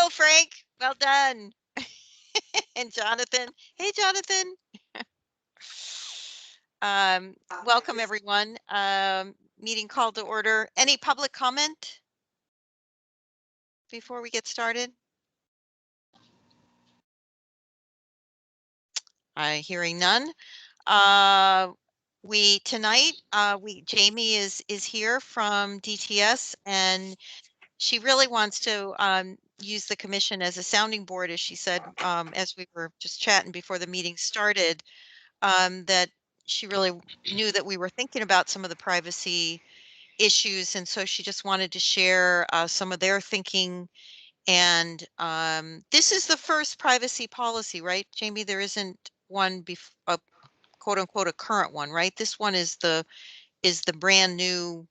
go, Frank. Well done. And Jonathan. Hey, Jonathan. Welcome, everyone. Meeting called to order. Any public comment before we get started? Hearing none. Jamie is here from DTS, and she really wants to use the commission as a sounding board, as she said, as we were just chatting before the meeting started, that she really knew that we were thinking about some of the privacy issues, and so she just wanted to share some of their thinking. And this is the first privacy policy, right, Jamie? There isn't one quote unquote a current one, right? This one is the brand new.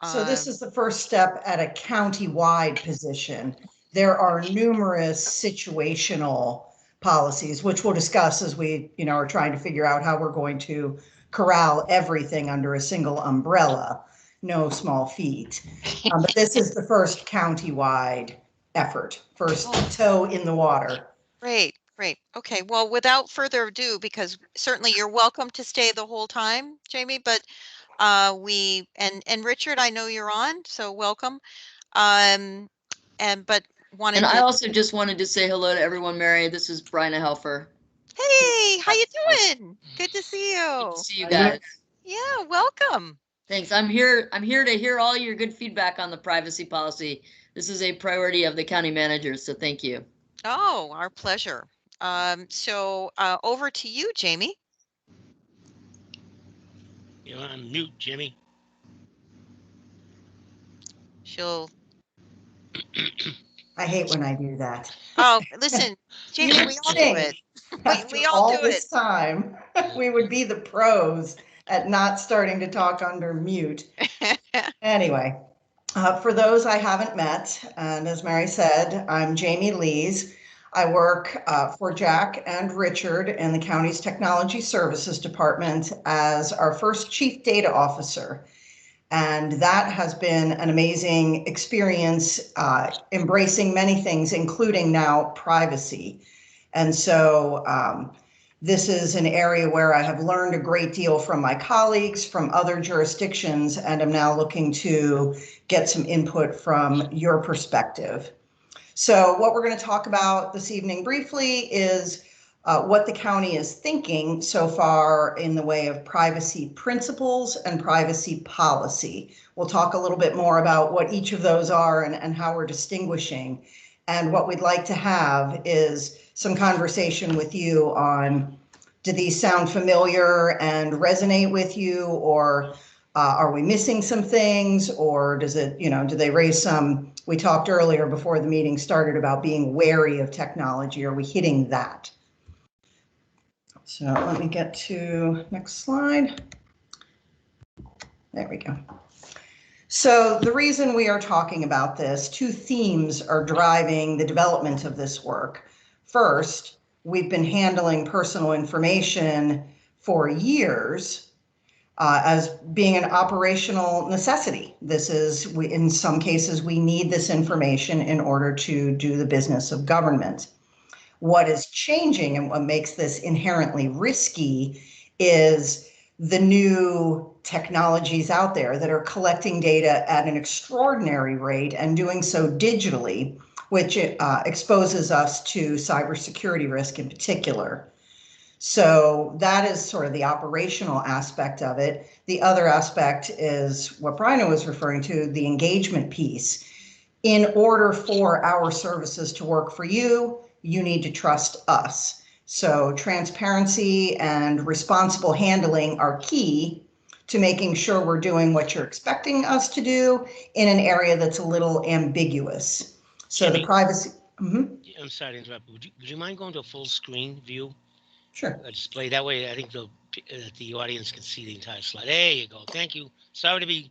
So this is the first step at a county-wide position. There are numerous situational policies, which we'll discuss as we, are trying to figure out how we're going to corral everything under a single umbrella. No small feat. But this is the first county-wide effort, first toe in the water. Great. Okay, well, without further ado, because certainly you're welcome to stay the whole time, Jamie, but and Richard, I know you're on, so welcome. I also just wanted to say hello to everyone, Mary. This is Bryna Helfer. Hey, how you doing? Good to see you. Good to see you guys. Yeah, welcome. Thanks. I'm here to hear all your good feedback on the privacy policy. This is a priority of the county manager, so thank you. Oh, our pleasure. So over to you, Jamie. You're on mute, Jimmy. I hate when I do that. Oh, listen, Jamie, we all do it. We all do it. Time, we would be the pros at not starting to talk under mute. Anyway, for those I haven't met, and as Mary said, I'm Jamie Lees. I work for Jack and Richard in the county's Technology Services Department as our first Chief Data Officer. And that has been an amazing experience, embracing many things, including now privacy. And so this is an area where I have learned a great deal from my colleagues from other jurisdictions, and I'm now looking to get some input from your perspective. So what we're going to talk about this evening briefly is what the county is thinking so far in the way of privacy principles and privacy policy. We'll talk a little bit more about what each of those are and how we're distinguishing. And what we'd like to have is some conversation with you on, do these sound familiar and resonate with you, or are we missing some things, or does it, do they raise some, we talked earlier before the meeting started about being wary of technology. Are we hitting that? So let me get to next slide. There we go. So the reason we are talking about this, two themes are driving the development of this work. First, we've been handling personal information for years as being an operational necessity. This is, in some cases, we need this information in order to do the business of government. What is changing and what makes this inherently risky is the new technologies out there that are collecting data at an extraordinary rate and doing so digitally, which exposes us to cybersecurity risk in particular. So that is sort of the operational aspect of it. The other aspect is what Bryna was referring to, the engagement piece. In order for our services to work for you, you need to trust us. So transparency and responsible handling are key to making sure we're doing what you're expecting us to do in an area that's a little ambiguous. So Jimmy, the privacy. I'm sorry to interrupt. Would you mind going to a full screen view? Sure. Display that way. I think the audience can see the entire slide. There you go. Thank you. Sorry to be.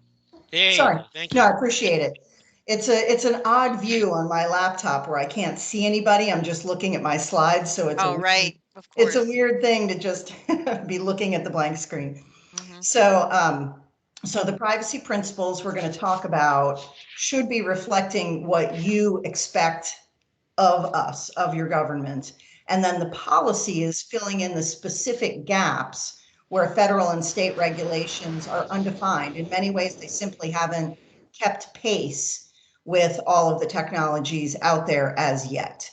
There Sorry. You go. Thank you. No, I appreciate it. It's an odd view on my laptop where I can't see anybody. I'm just looking at my slides, so it's right. Of It's course. a weird thing to just be looking at the blank screen. So so the privacy principles we're going to talk about should be reflecting what you expect of us, of your government. And then the policy is filling in the specific gaps where federal and state regulations are undefined. In many ways, they simply haven't kept pace with all of the technologies out there as yet.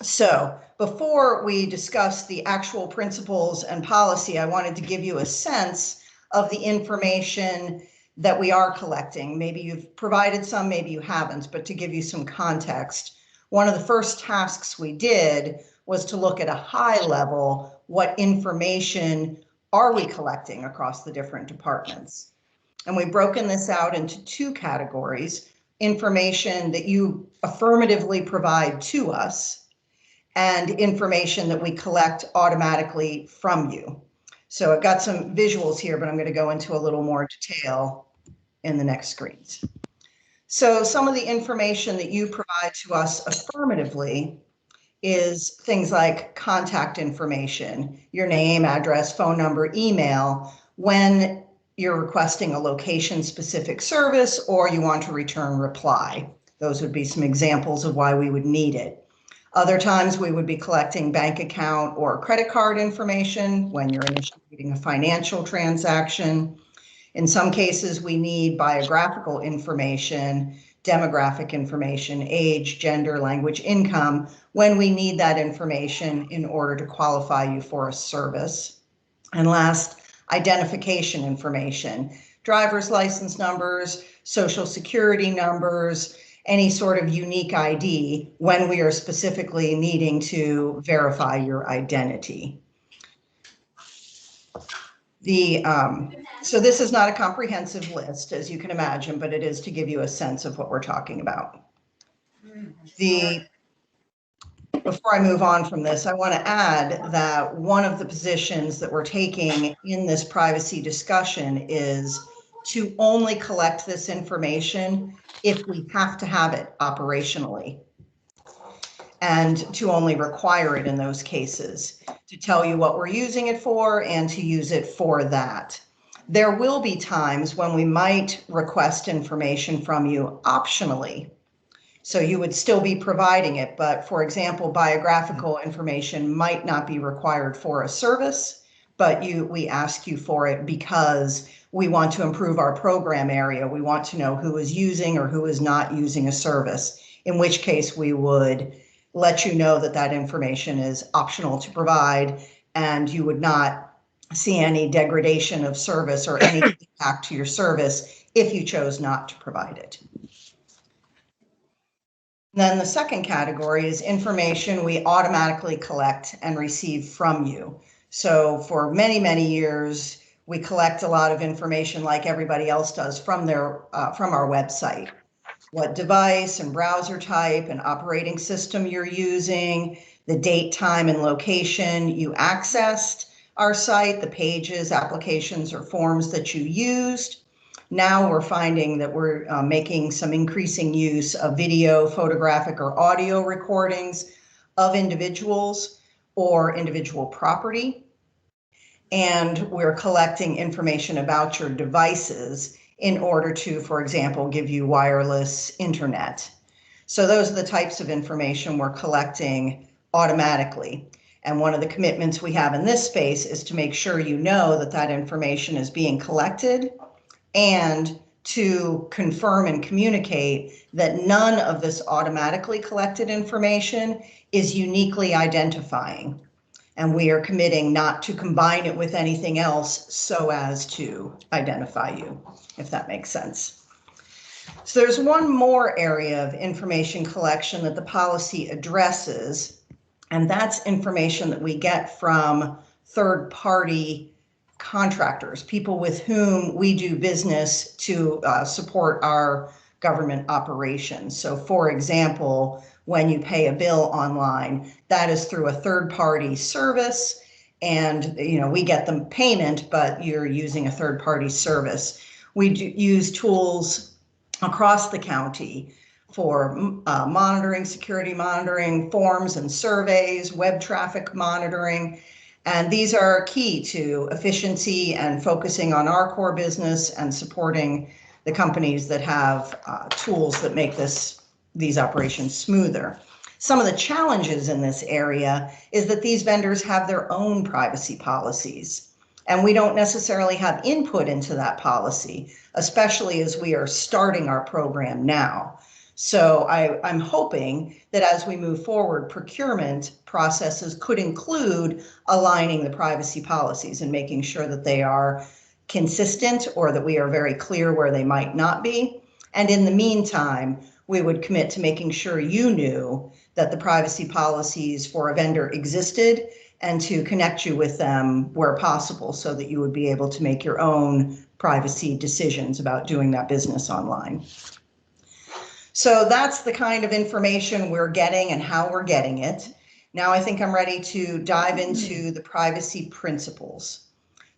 So before we discuss the actual principles and policy, I wanted to give you a sense of the information that we are collecting. Maybe you've provided some, maybe you haven't, but to give you some context, one of the first tasks we did was to look at a high level, what information are we collecting across the different departments? And we've broken this out into two categories: information that you affirmatively provide to us, and information that we collect automatically from you. So I've got some visuals here, but I'm going to go into a little more detail in the next screens. So some of the information that you provide to us affirmatively is things like contact information, your name, address, phone number, email, when you're requesting a location-specific service or you want to return reply. Those would be some examples of why we would need it. Other times we would be collecting bank account or credit card information when you're initiating a financial transaction. In some cases, we need biographical information, demographic information, age, gender, language, income, when we need that information in order to qualify you for a service. And last, identification information, driver's license numbers, social security numbers, any sort of unique ID when we are specifically needing to verify your identity. So this is not a comprehensive list, as you can imagine, but it is to give you a sense of what we're talking about. Before I move on from this, I want to add that one of the positions that we're taking in this privacy discussion is to only collect this information if we have to have it operationally, and to only require it in those cases, to tell you what we're using it for and to use it for that. There will be times when we might request information from you optionally. So you would still be providing it, but for example, biographical information might not be required for a service, but we ask you for it because we want to improve our program area. We want to know who is using or who is not using a service, in which case we would let you know that that information is optional to provide, and you would not see any degradation of service or any impact to your service if you chose not to provide it. Then the second category is information we automatically collect and receive from you. So for many, many years, we collect a lot of information like everybody else does from our website. What device and browser type and operating system you're using, the date, time, and location you accessed our site, the pages, applications, or forms that you used. Now we're finding that we're making some increasing use of video, photographic, or audio recordings of individuals or individual property. And we're collecting information about your devices in order to, for example, give you wireless internet. So those are the types of information we're collecting automatically. And one of the commitments we have in this space is to make sure you know that that information is being collected, and to confirm and communicate that none of this automatically collected information is uniquely identifying. And we are committing not to combine it with anything else so as to identify you, if that makes sense. So there's one more area of information collection that the policy addresses, and that's information that we get from third-party contractors, people with whom we do business to support our government operations. So for example, when you pay a bill online, that is through a third-party service, and we get the payment, but you're using a third-party service. We use tools across the county for monitoring, security monitoring, forms and surveys, web traffic monitoring. And these are key to efficiency and focusing on our core business and supporting the companies that have tools that make this these operations smoother. Some of the challenges in this area is that these vendors have their own privacy policies, and we don't necessarily have input into that policy, especially as we are starting our program now. So I'm hoping that as we move forward, procurement processes could include aligning the privacy policies and making sure that they are consistent or that we are very clear where they might not be. And in the meantime, we would commit to making sure you knew that the privacy policies for a vendor existed and to connect you with them where possible so that you would be able to make your own privacy decisions about doing that business online. So that's the kind of information we're getting and how we're getting it. Now I think I'm ready to dive into the privacy principles.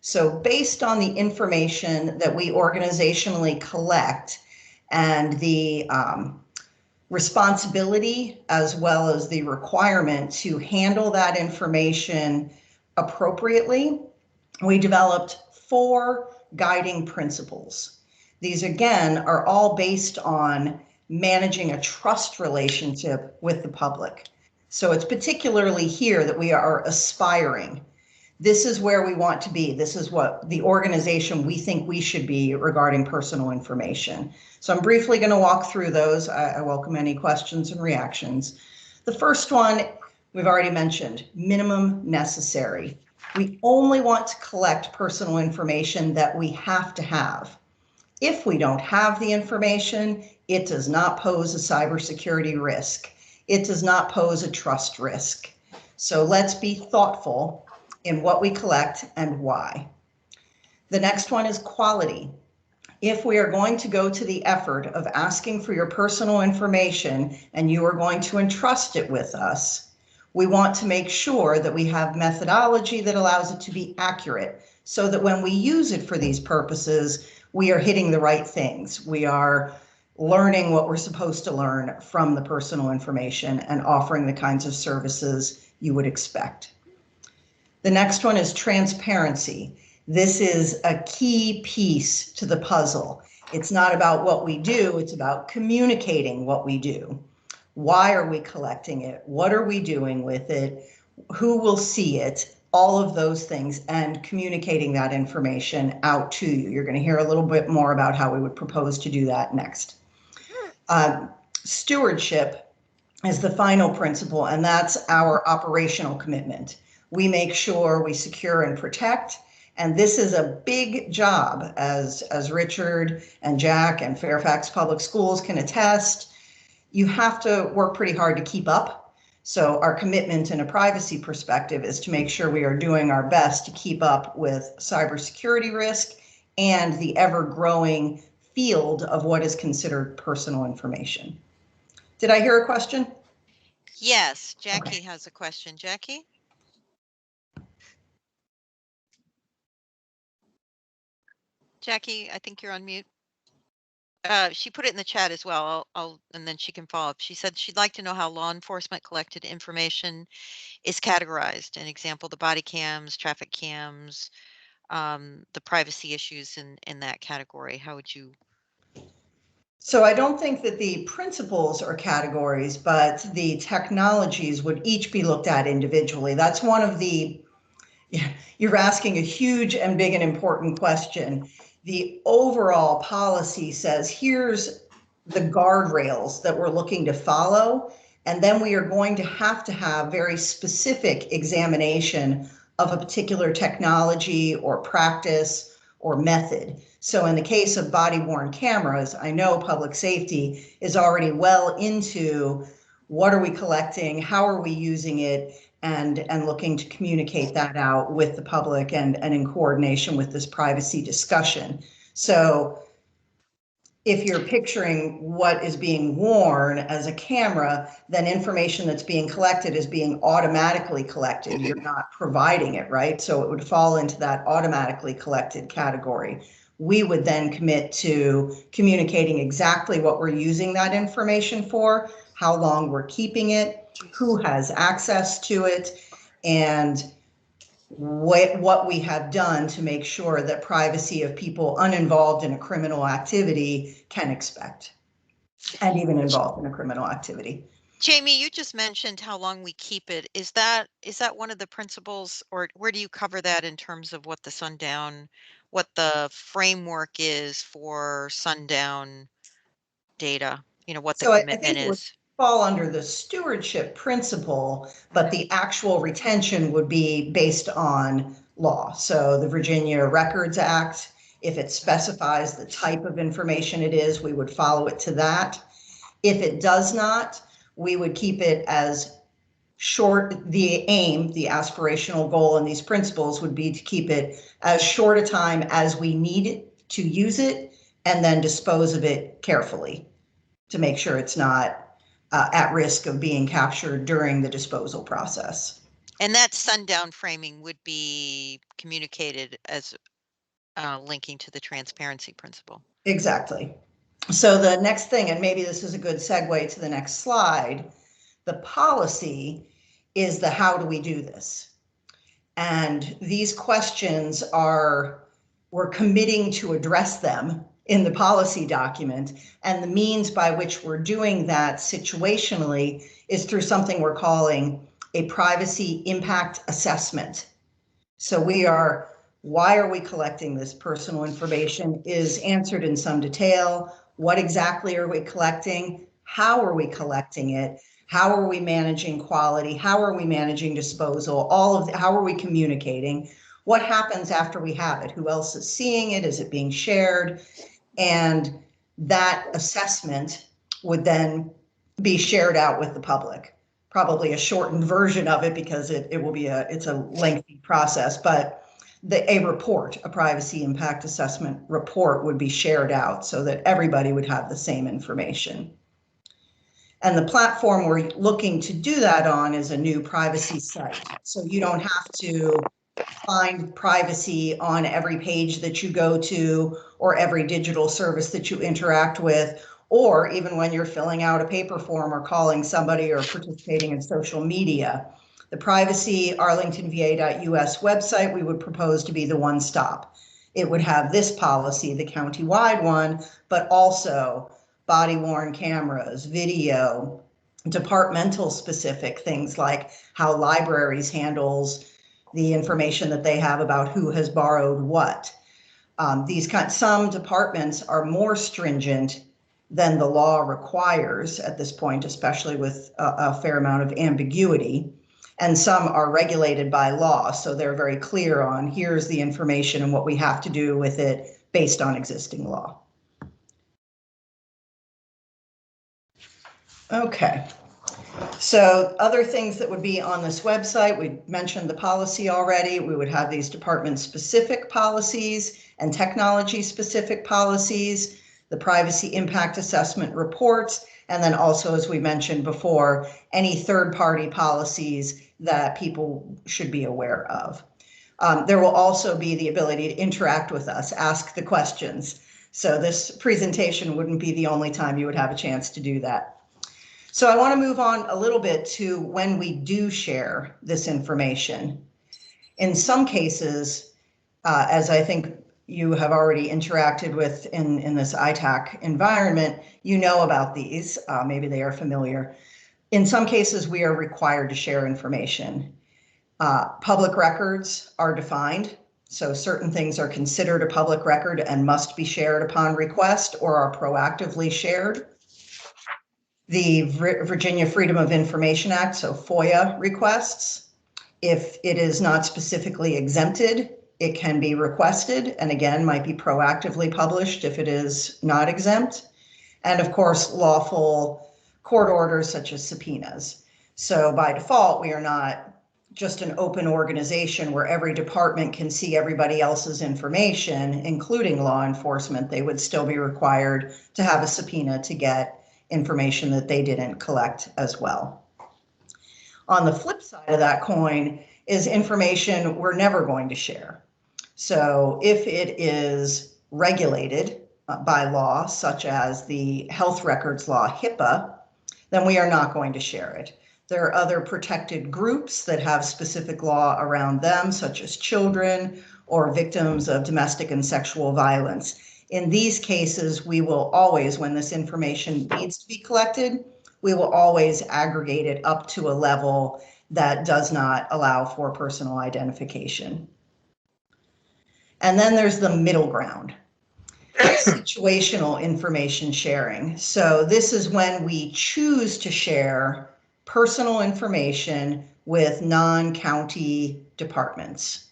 So based on the information that we organizationally collect and the responsibility as well as the requirement to handle that information appropriately, we developed 4 guiding principles. These again are all based on managing a trust relationship with the public. So it's particularly here that we are aspiring. This is where we want to be. This is what the organization we think we should be regarding personal information. So I'm briefly going to walk through those. I welcome any questions and reactions. The first one we've already mentioned, minimum necessary. We only want to collect personal information that we have to have. If we don't have the information, it does not pose a cybersecurity risk. It does not pose a trust risk. So let's be thoughtful in what we collect and why. The next one is quality. If we are going to go to the effort of asking for your personal information and you are going to entrust it with us, we want to make sure that we have methodology that allows it to be accurate so that when we use it for these purposes, we are hitting the right things. We are learning what we're supposed to learn from the personal information and offering the kinds of services you would expect. The next one is transparency. This is a key piece to the puzzle. It's not about what we do, it's about communicating what we do. Why are we collecting it? What are we doing with it? Who will see it? All of those things, and communicating that information out to you. You're going to hear a little bit more about how we would propose to do that next. Stewardship is the final principle, and that's our operational commitment. We make sure we secure and protect, and this is a big job, as Richard and Jack and Fairfax Public Schools can attest. You have to work pretty hard to keep up. So our commitment in a privacy perspective is to make sure we are doing our best to keep up with cybersecurity risk and the ever-growing field of what is considered personal information. Did I hear a question? Yes, Jackie Okay. has a question. Jackie? Jackie, I think you're on mute. She put it in the chat as well. And then she can follow up. She said she'd like to know how law enforcement collected information is categorized. An example, the body cams, traffic cams, the privacy issues in that category. How would you? So I don't think that the principles are categories, but the technologies would each be looked at individually. That's one of the, you're asking a huge and big and important question. The overall policy says, here's the guardrails that we're looking to follow. And then we are going to have very specific examination of a particular technology or practice or method. So in the case of body-worn cameras, I know public safety is already well into what are we collecting, how are we using it, and looking to communicate that out with the public and in coordination with this privacy discussion. So if you're picturing what is being worn as a camera, then information that's being collected is being automatically collected. You're not providing it, right? So it would fall into that automatically collected category. We would then commit to communicating exactly what we're using that information for, how long we're keeping it, who has access to it, and what we have done to make sure that privacy of people uninvolved in a criminal activity can expect. and even involved in a criminal activity. Jamie, you just mentioned how long we keep it. Is that one of the principles, or where do you cover that in terms of what the framework is for sundown data? What the So I commitment think it would is. fall under the stewardship principle, but the actual retention would be based on law. So the Virginia Records Act, if it specifies the type of information it is, we would follow it to that. If it does not, we would keep it as short. The aim, the aspirational goal in these principles would be to keep it as short a time as we need to use it, and then dispose of it carefully to make sure it's not at risk of being captured during the disposal process. And that sundown framing would be communicated as linking to the transparency principle. Exactly. So the next thing, and maybe this is a good segue to the next slide, the policy is the how do we do this? And these questions we're committing to address them in the policy document. And the means by which we're doing that situationally is through something we're calling a privacy impact assessment. So why are we collecting this personal information is answered in some detail. What exactly are we collecting? How are we collecting it? How are we managing quality? How are we managing disposal? How are we communicating? What happens after we have it? Who else is seeing it? Is it being shared? And that assessment would then be shared out with the public. Probably a shortened version of it because it's a lengthy process, but a privacy impact assessment report would be shared out so that everybody would have the same information. And the platform we're looking to do that on is a new privacy site. So you don't have to find privacy on every page that you go to or every digital service that you interact with, or even when you're filling out a paper form or calling somebody or participating in social media. The privacy arlingtonva.us website we would propose to be the one stop. It would have this policy, the county-wide one, but also body-worn cameras, video, departmental specific things like how libraries handles the information that they have about who has borrowed what. Some departments are more stringent than the law requires at this point, especially with a fair amount of ambiguity. And some are regulated by law, so they're very clear on here's the information and what we have to do with it based on existing law. Okay. So other things that would be on this website, we mentioned the policy already. We would have these department-specific policies and technology-specific policies, the privacy impact assessment reports, and then also, as we mentioned before, any third-party policies that people should be aware of. There will also be the ability to interact with us, ask the questions. So this presentation wouldn't be the only time you would have a chance to do that. So I want to move on a little bit to when we do share this information. In some cases, as I think you have already interacted with in this ITAC environment, you know about these, maybe they are familiar. In some cases, we are required to share information. Public records are defined, so certain things are considered a public record and must be shared upon request or are proactively shared. The Virginia Freedom of Information Act, so FOIA requests, if it is not specifically exempted, it can be requested and again might be proactively published if it is not exempt. And of course, lawful court orders such as subpoenas. So by default, we are not just an open organization where every department can see everybody else's information, including law enforcement. They would still be required to have a subpoena to get information that they didn't collect as well. On the flip side of that coin is information we're never going to share. So if it is regulated by law, such as the health records law, HIPAA, then we are not going to share it. There are other protected groups that have specific law around them, such as children or victims of domestic and sexual violence. In these cases, we will always, when this information needs to be collected, we will always aggregate it up to a level that does not allow for personal identification. And then there's the middle ground, situational information sharing. So this is when we choose to share personal information with non-county departments.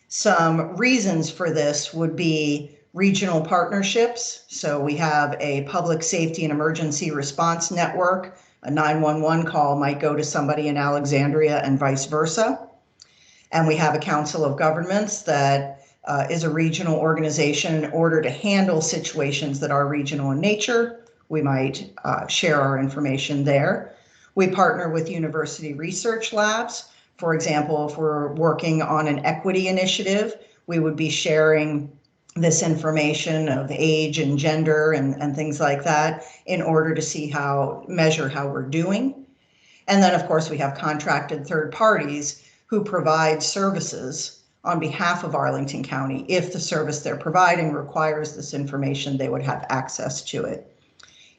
Some reasons for this would be regional partnerships. So we have a public safety and emergency response network. A 911 call might go to somebody in Alexandria and vice versa. And we have a council of governments that is a regional organization. In order to handle situations that are regional in nature, we might share our information there. We partner with university research labs. For example, if we're working on an equity initiative, we would be sharing this information of age and gender and things like that in order to measure how we're doing. And then, of course, we have contracted third parties who provide services on behalf of Arlington County. If the service they're providing requires this information, they would have access to it.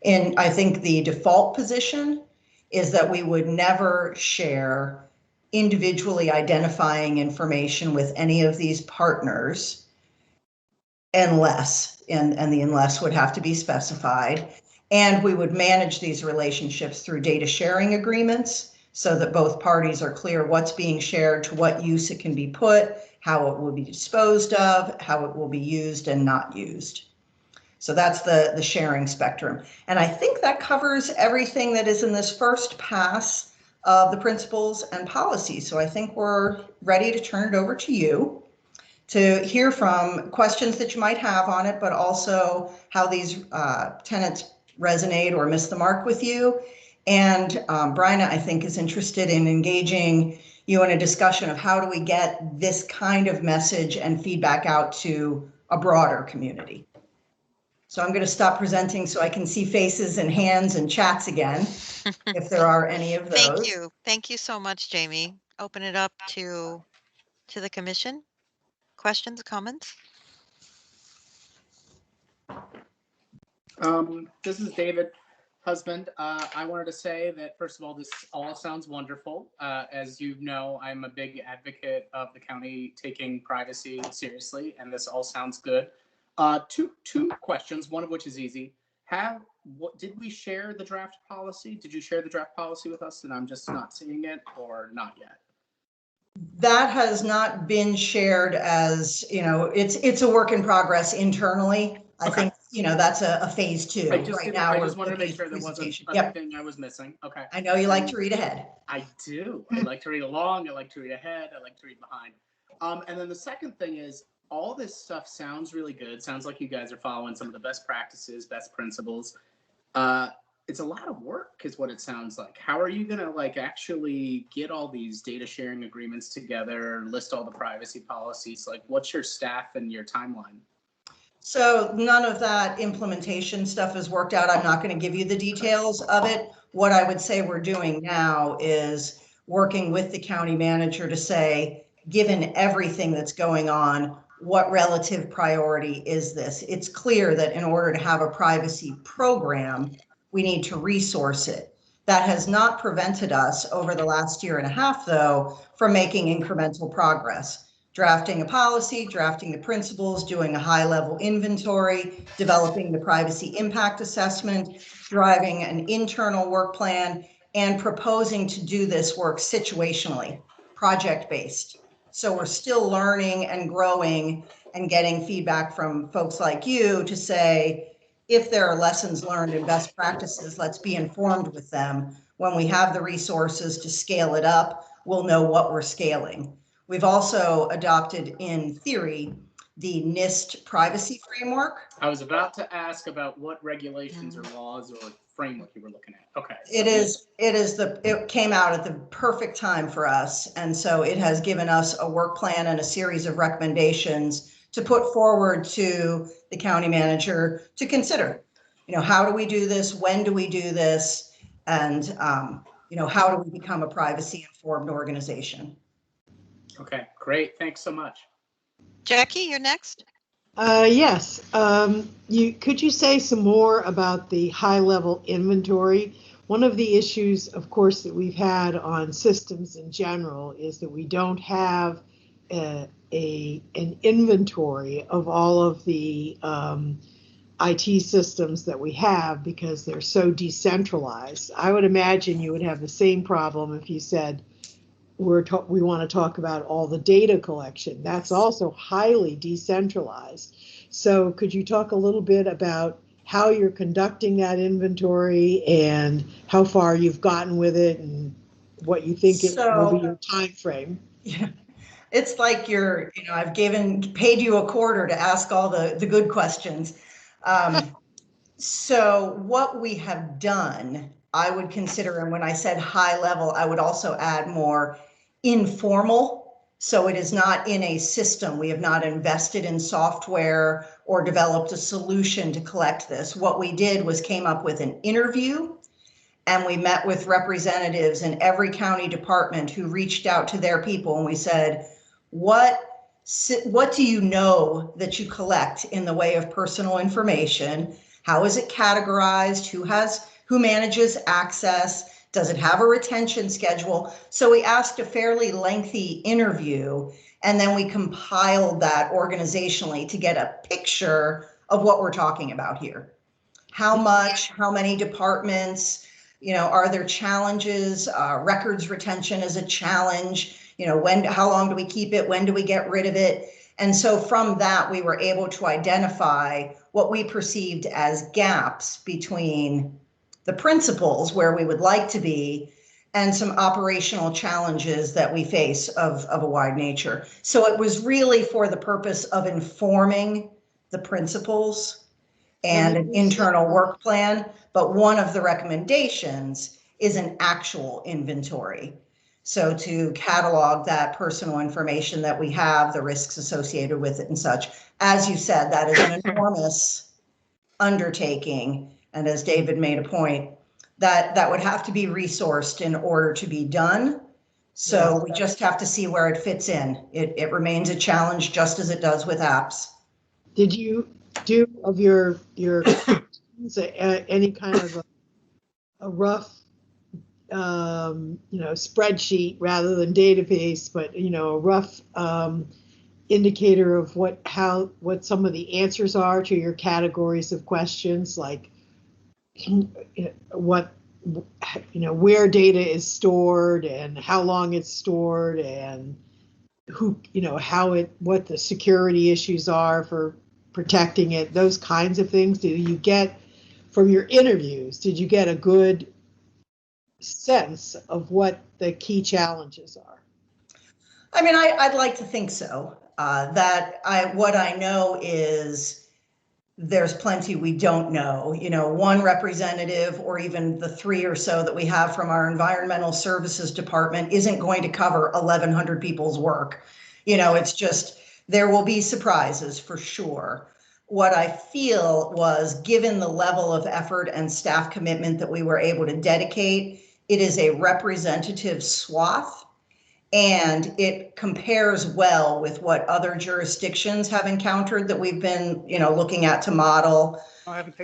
And I think the default position is that we would never share individually identifying information with any of these partners unless, and the unless would have to be specified. And we would manage these relationships through data sharing agreements so that both parties are clear what's being shared, to what use it can be put, how it will be disposed of, how it will be used and not used. So that's the sharing spectrum. And I think that covers everything that is in this first pass of the principles and policies. So I think we're ready to turn it over to you to hear from questions that you might have on it, but also how these tenets resonate or miss the mark with you. And Bryna, I think, is interested in engaging you in a discussion of how do we get this kind of message and feedback out to a broader community. So I'm going to stop presenting so I can see faces and hands and chats again, if there are any of those. Thank you. Thank you so much, Jamie. Open it up to the commission. Questions, comments? This is David, husband. I wanted to say that, first of all, this all sounds wonderful. As you know, I'm a big advocate of the county taking privacy seriously, and this all sounds good. Two questions, one of which is easy. Did we share the draft policy? Did you share the draft policy with us and I'm just not seeing it, or not yet? That has not been shared, as it's a work in progress internally. I think that's a phase 2 right now. I just wanted to make sure there wasn't a thing I was missing. Okay. I know you like to read ahead. I do. I like to read along. I like to read ahead. I like to read behind. And then the second thing is, all this stuff sounds really good. Sounds like you guys are following some of the best practices, best principles. It's a lot of work is what it sounds like. How are you going to actually get all these data sharing agreements together, list all the privacy policies? What's your staff and your timeline? So none of that implementation stuff is worked out. I'm not going to give you the details of it. What I would say we're doing now is working with the county manager to say, given everything that's going on, what relative priority is this? It's clear that in order to have a privacy program, we need to resource it. That has not prevented us over the last year and a half, though, from making incremental progress. Drafting a policy, drafting the principles, doing a high-level inventory, developing the privacy impact assessment, driving an internal work plan, and proposing to do this work situationally, project-based. So we're still learning and growing and getting feedback from folks like you to say, if there are lessons learned and best practices, let's be informed with them. When we have the resources to scale it up, we'll know what we're scaling. We've also adopted, in theory, the NIST privacy framework. I was about to ask about what regulations or laws or framework you were looking at. Okay. So it came out at the perfect time for us. And so it has given us a work plan and a series of recommendations to put forward to the county manager to consider. How do we do this? When do we do this? And, how do we become a privacy informed organization? Okay, great. Thanks so much. Jackie, you're next. Yes. Could you say some more about the high-level inventory? One of the issues, of course, that we've had on systems in general is that we don't have an inventory of all of the IT systems that we have because they're so decentralized. I would imagine you would have the same problem if you said, we want to talk about all the data collection. That's also highly decentralized. So could you talk a little bit about how you're conducting that inventory and how far you've gotten with it and what you think it will be your time frame? Yeah, it's like I've paid you a quarter to ask all the good questions. So what we have done, I would consider, and when I said high level, I would also add more informal. So it is not in a system. We have not invested in software or developed a solution to collect this. What we did was came up with an interview, and we met with representatives in every county department who reached out to their people, and we said, what do you know that you collect in the way of personal information? How is it categorized? Who manages access? Does it have a retention schedule? So we asked a fairly lengthy interview, and then we compiled that organizationally to get a picture of what we're talking about here. How much, how many departments, are there challenges? Records retention is a challenge. How long do we keep it? When do we get rid of it? And so from that, we were able to identify what we perceived as gaps between the principles where we would like to be and some operational challenges that we face of a wide nature. So it was really for the purpose of informing the principals and an internal work plan, but one of the recommendations is an actual inventory. So to catalog that personal information that we have, the risks associated with it and such. As you said, that is an enormous undertaking. And as David made a point, that would have to be resourced in order to be done. So we just have to see where it fits in. It remains a challenge just as it does with apps. Did you do of your any kind of a rough spreadsheet rather than database, but a rough indicator of what some of the answers are to your categories of questions, like what where data is stored and how long it's stored and who what the security issues are for protecting it, those kinds of things. Do you get from your interviews, did you get a good sense of what the key challenges are? I mean, I'd like to think so. What I know is there's plenty we don't know. One representative or even the 3 or so that we have from our environmental services department isn't going to cover 1,100 people's work. It's just, there will be surprises for sure. What I feel was, given the level of effort and staff commitment that we were able to dedicate, it is a representative swath. And it compares well with what other jurisdictions have encountered that we've been, looking at to model,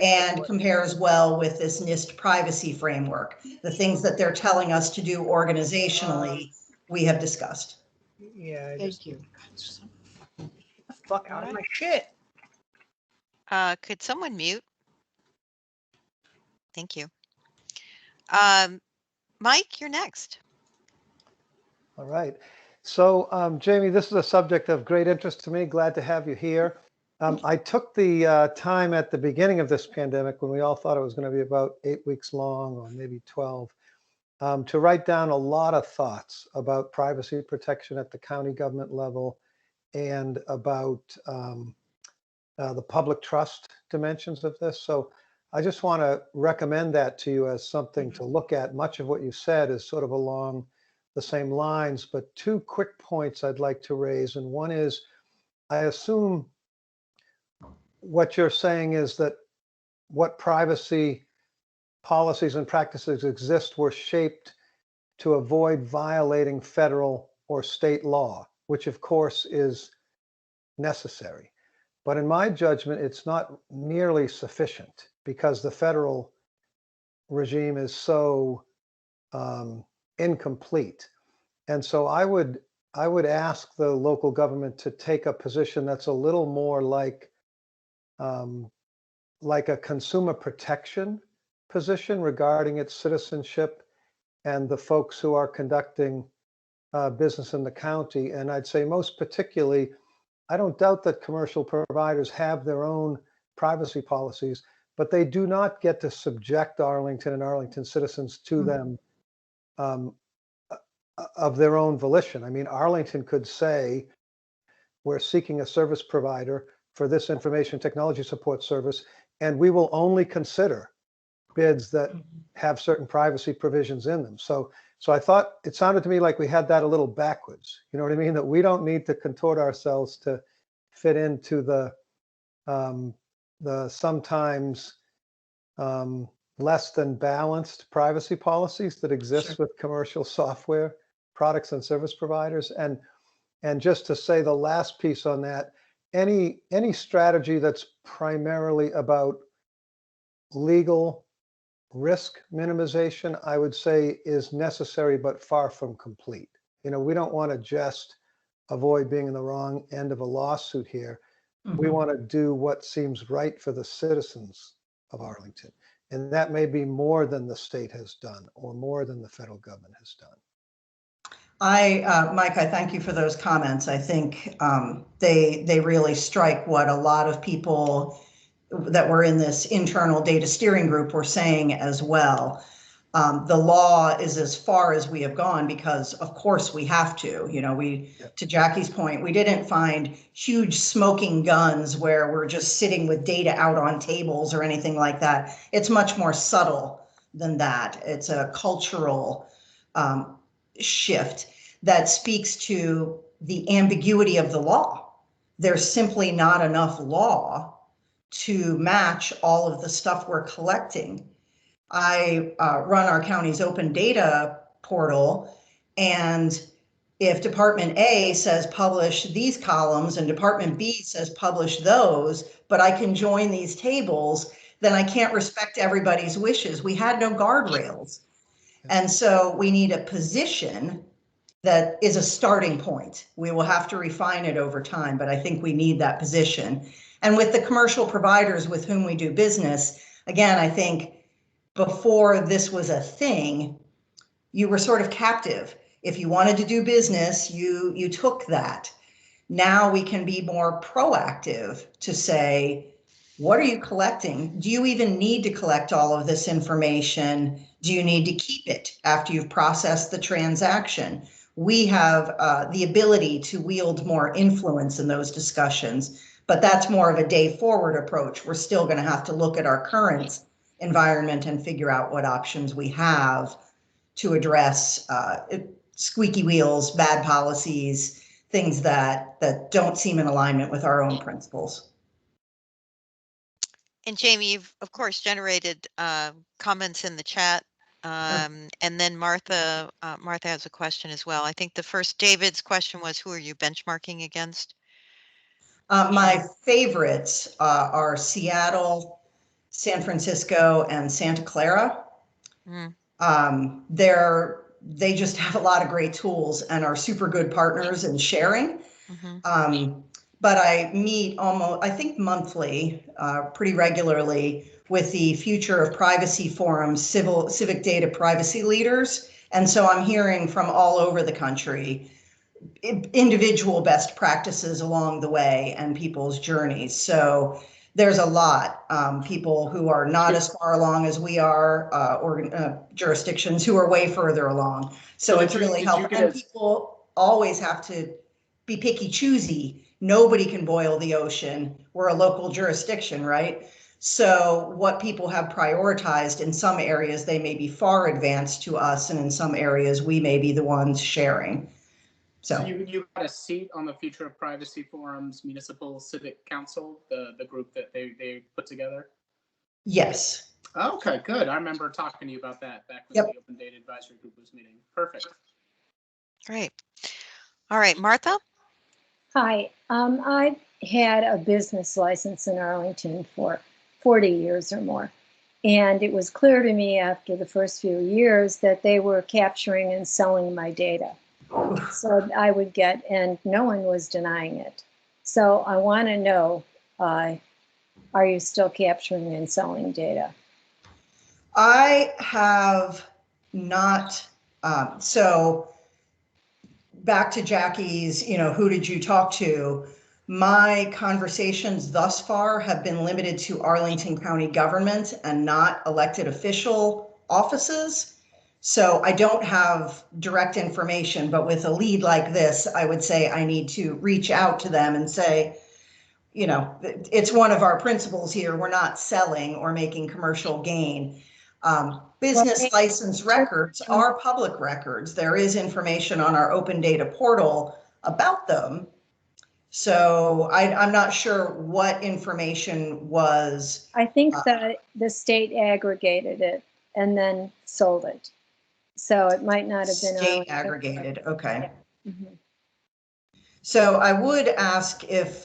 and compares well with this NIST privacy framework. The things that they're telling us to do organizationally, we have discussed. Yeah. Thank you. Fuck out of my shit. Could someone mute? Thank you. Mike, you're next. All right. So, Jamie, this is a subject of great interest to me. Glad to have you here. I took the time at the beginning of this pandemic, when we all thought it was going to be about 8 weeks long or maybe 12, to write down a lot of thoughts about privacy protection at the county government level and about the public trust dimensions of this. So I just want to recommend that to you as something to look at. Much of what you said is sort of along the same lines, but 2 quick points I'd like to raise. And one is, I assume what you're saying is that what privacy policies and practices exist were shaped to avoid violating federal or state law, which of course is necessary. But in my judgment, it's not nearly sufficient because the federal regime is so incomplete. And so I would ask the local government to take a position that's a little more like a consumer protection position regarding its citizenship and the folks who are conducting business in the county. And I'd say most particularly, I don't doubt that commercial providers have their own privacy policies, but they do not get to subject Arlington and Arlington citizens to them of their own volition. I mean, Arlington could say, we're seeking a service provider for this information technology support service, and we will only consider bids that have certain privacy provisions in them. So I thought it sounded to me like we had that a little backwards. You know what I mean? That we don't need to contort ourselves to fit into the sometimes less than balanced privacy policies that exist with commercial software products and service providers. And just to say the last piece on that, any strategy that's primarily about legal risk minimization, I would say is necessary, but far from complete. You know, we don't want to just avoid being in the wrong end of a lawsuit here. We want to do what seems right for the citizens of Arlington. And that may be more than the state has done or more than the federal government has done. Mike, I thank you for those comments. I think they really strike what a lot of people that were in this internal data steering group were saying as well. The law is as far as we have gone because, of course, we have to. You know, to Jackie's point, we didn't find huge smoking guns where we're just sitting with data out on tables or anything like that. It's much more subtle than that. It's a cultural shift that speaks to the ambiguity of the law. There's simply not enough law to match all of the stuff we're collecting. I run our county's open data portal, and if Department A says publish these columns and Department B says publish those, but I can join these tables, then I can't respect everybody's wishes. We had no guardrails. And so we need a position that is a starting point. We will have to refine it over time, but I think we need that position. And with the commercial providers with whom we do business, again, I think before this was a thing, you were sort of captive. If you wanted to do business, you took that. Now we can be more proactive to say, what are you collecting? Do you even need to collect all of this information? Do you need to keep it after you've processed the transaction? We have the ability to wield more influence in those discussions, but that's more of a day forward approach. We're still going to have to look at our current environment and figure out what options we have to address squeaky wheels, bad policies, things that don't seem in alignment with our own principles. And Jamie, you've of course generated comments in the chat. And then Martha has a question as well. I think the first David's question was, who are you benchmarking against? My favorites are Seattle, San Francisco, and Santa Clara. They just have a lot of great tools and are super good partners in sharing. But I meet I think monthly, pretty regularly, with the Future of Privacy Forum civic data privacy leaders. And so I'm hearing from all over the country individual best practices along the way and people's journeys. So there's a lot. People who are not as far along as we are, or jurisdictions who are way further along. So it's really helpful. And people always have to be picky choosy. Nobody can boil the ocean. We're a local jurisdiction, right? So what people have prioritized in some areas, they may be far advanced to us, and in some areas we may be the ones sharing. So you got a seat on the Future of Privacy Forum's Municipal Civic Council, the group that they put together? Yes. Okay, good. I remember talking to you about that back when the Open Data Advisory Group was meeting. Perfect. Great. All right, Martha? Hi. I had a business license in Arlington for 40 years or more. And it was clear to me after the first few years that they were capturing and selling my data. So I would get, and no one was denying it. So I want to know, are you still capturing and selling data? I have not. So back to Jackie's, who did you talk to? My conversations thus far have been limited to Arlington County government and not elected official offices. So I don't have direct information, but with a lead like this, I would say I need to reach out to them and say, it's one of our principles here. We're not selling or making commercial gain. Business license records are public records. There is information on our open data portal about them. So I'm not sure what information was. I think that the state aggregated it and then sold it. So it might not have been state aggregated. Okay. Yeah. Mm-hmm. So I would ask if,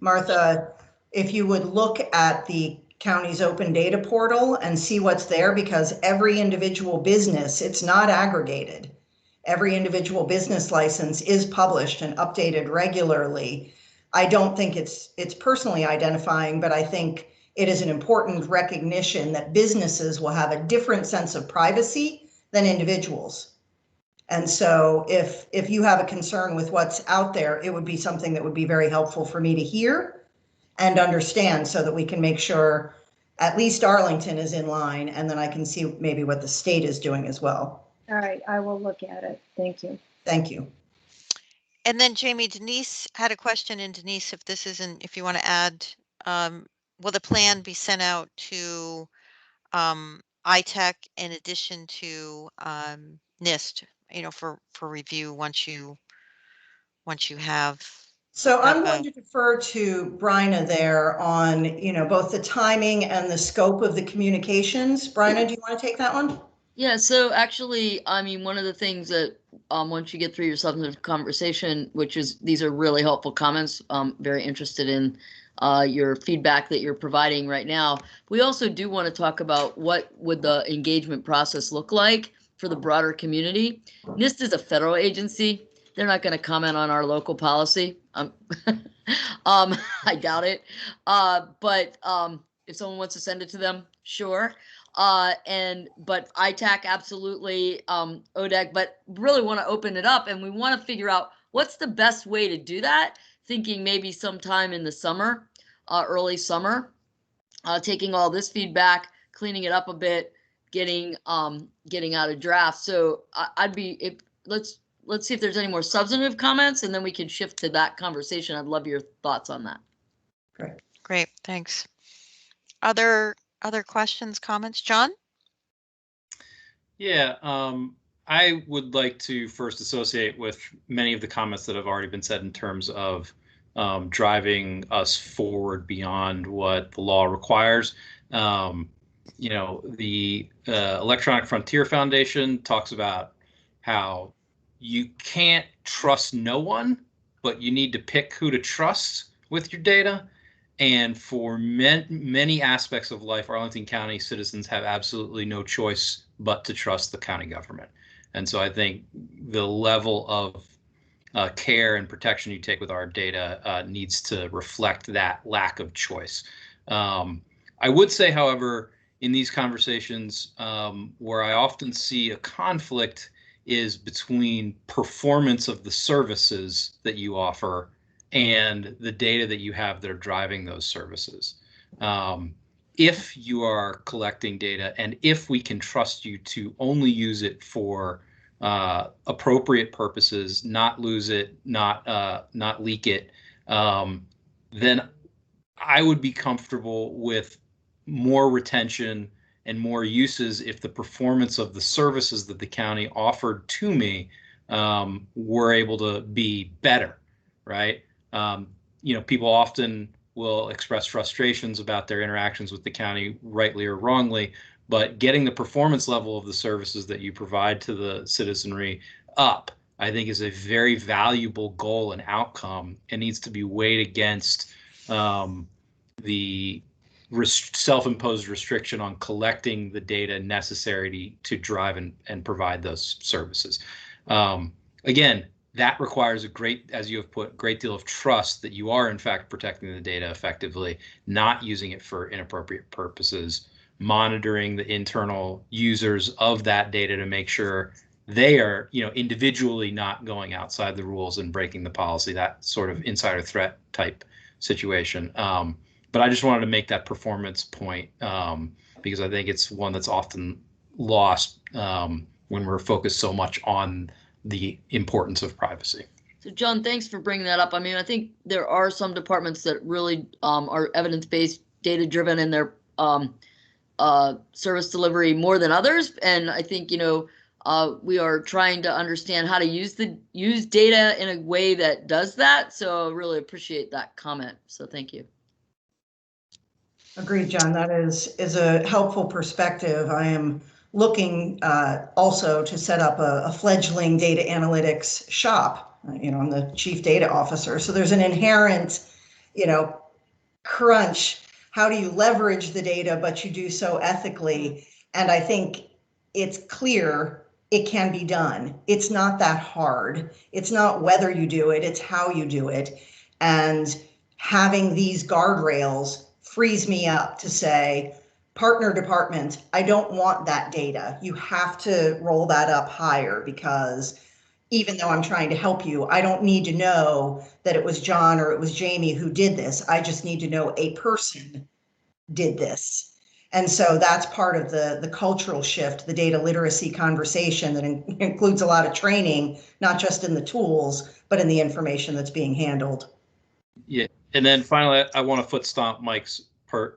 Martha, if you would look at the county's open data portal and see what's there, because every individual business, it's not aggregated. Every individual business license is published and updated regularly. I don't think it's personally identifying, but I think it is an important recognition that businesses will have a different sense of privacy than individuals. And so if you have a concern with what's out there, it would be something that would be very helpful for me to hear and understand, so that we can make sure at least Arlington is in line, and then I can see maybe what the state is doing as well. All right, I will look at it. Thank you. Thank you. And then Jamie, Denise had a question, and Denise, if you want to add, will the plan be sent out to ITAC in addition to NIST, for review once you have? So I'm going to defer to Bryna there on, both the timing and the scope of the communications. Bryna, do you want to take that one? Yeah, so actually, I mean, one of the things that once you get through your substantive conversation, these are really helpful comments. Very interested in your feedback that you're providing right now. We also do want to talk about what would the engagement process look like for the broader community. NIST is a federal agency. They're not going to comment on our local policy. I doubt it. But if someone wants to send it to them, sure. But ITAC absolutely, ODEC, but really want to open it up, and we want to figure out what's the best way to do that. Thinking maybe sometime in the summer, early summer, taking all this feedback, cleaning it up a bit, getting out a draft. So let's see if there's any more substantive comments, and then we can shift to that conversation. I'd love your thoughts on that. Great, thanks. Other questions, comments? John? Yeah, I would like to first associate with many of the comments that have already been said in terms of driving us forward beyond what the law requires. The Electronic Frontier Foundation talks about how you can't trust no one, but you need to pick who to trust with your data. And for many aspects of life, Arlington County citizens have absolutely no choice but to trust the county government. And so I think the level of care and protection you take with our data needs to reflect that lack of choice. I would say, however, in these conversations, where I often see a conflict is between performance of the services that you offer and the data that you have that are driving those services. If you are collecting data, and if we can trust you to only use it for appropriate purposes, not lose it, not leak it, then I would be comfortable with more retention and more uses if the performance of the services that the county offered to me were able to be better, right? People often will express frustrations about their interactions with the county, rightly or wrongly, but getting the performance level of the services that you provide to the citizenry up I think is a very valuable goal and outcome, and needs to be weighed against the self-imposed restriction on collecting the data necessary to drive and provide those services. Again, that requires a great, as you have put, great deal of trust that you are in fact protecting the data effectively, not using it for inappropriate purposes, monitoring the internal users of that data to make sure they are, individually not going outside the rules and breaking the policy, that sort of insider threat type situation. But I just wanted to make that performance point because I think it's one that's often lost when we're focused so much on the importance of privacy. So John, thanks for bringing that up. I mean, I think there are some departments that really are evidence-based, data-driven in their service delivery more than others. And I think, we are trying to understand how to use data in a way that does that. So I really appreciate that comment. So thank you. Agreed, John. That is a helpful perspective. I am looking also to set up a fledgling data analytics shop. I'm the chief data officer. So there's an inherent, crunch. How do you leverage the data, but you do so ethically? And I think it's clear it can be done. It's not that hard. It's not whether you do it, it's how you do it. And having these guardrails frees me up to say, partner department, I don't want that data. You have to roll that up higher, because even though I'm trying to help you, I don't need to know that it was John or it was Jamie who did this. I just need to know a person did this. And so that's part of the cultural shift, the data literacy conversation that includes a lot of training, not just in the tools, but in the information that's being handled. Yeah. And then finally, I want to foot stomp Mike's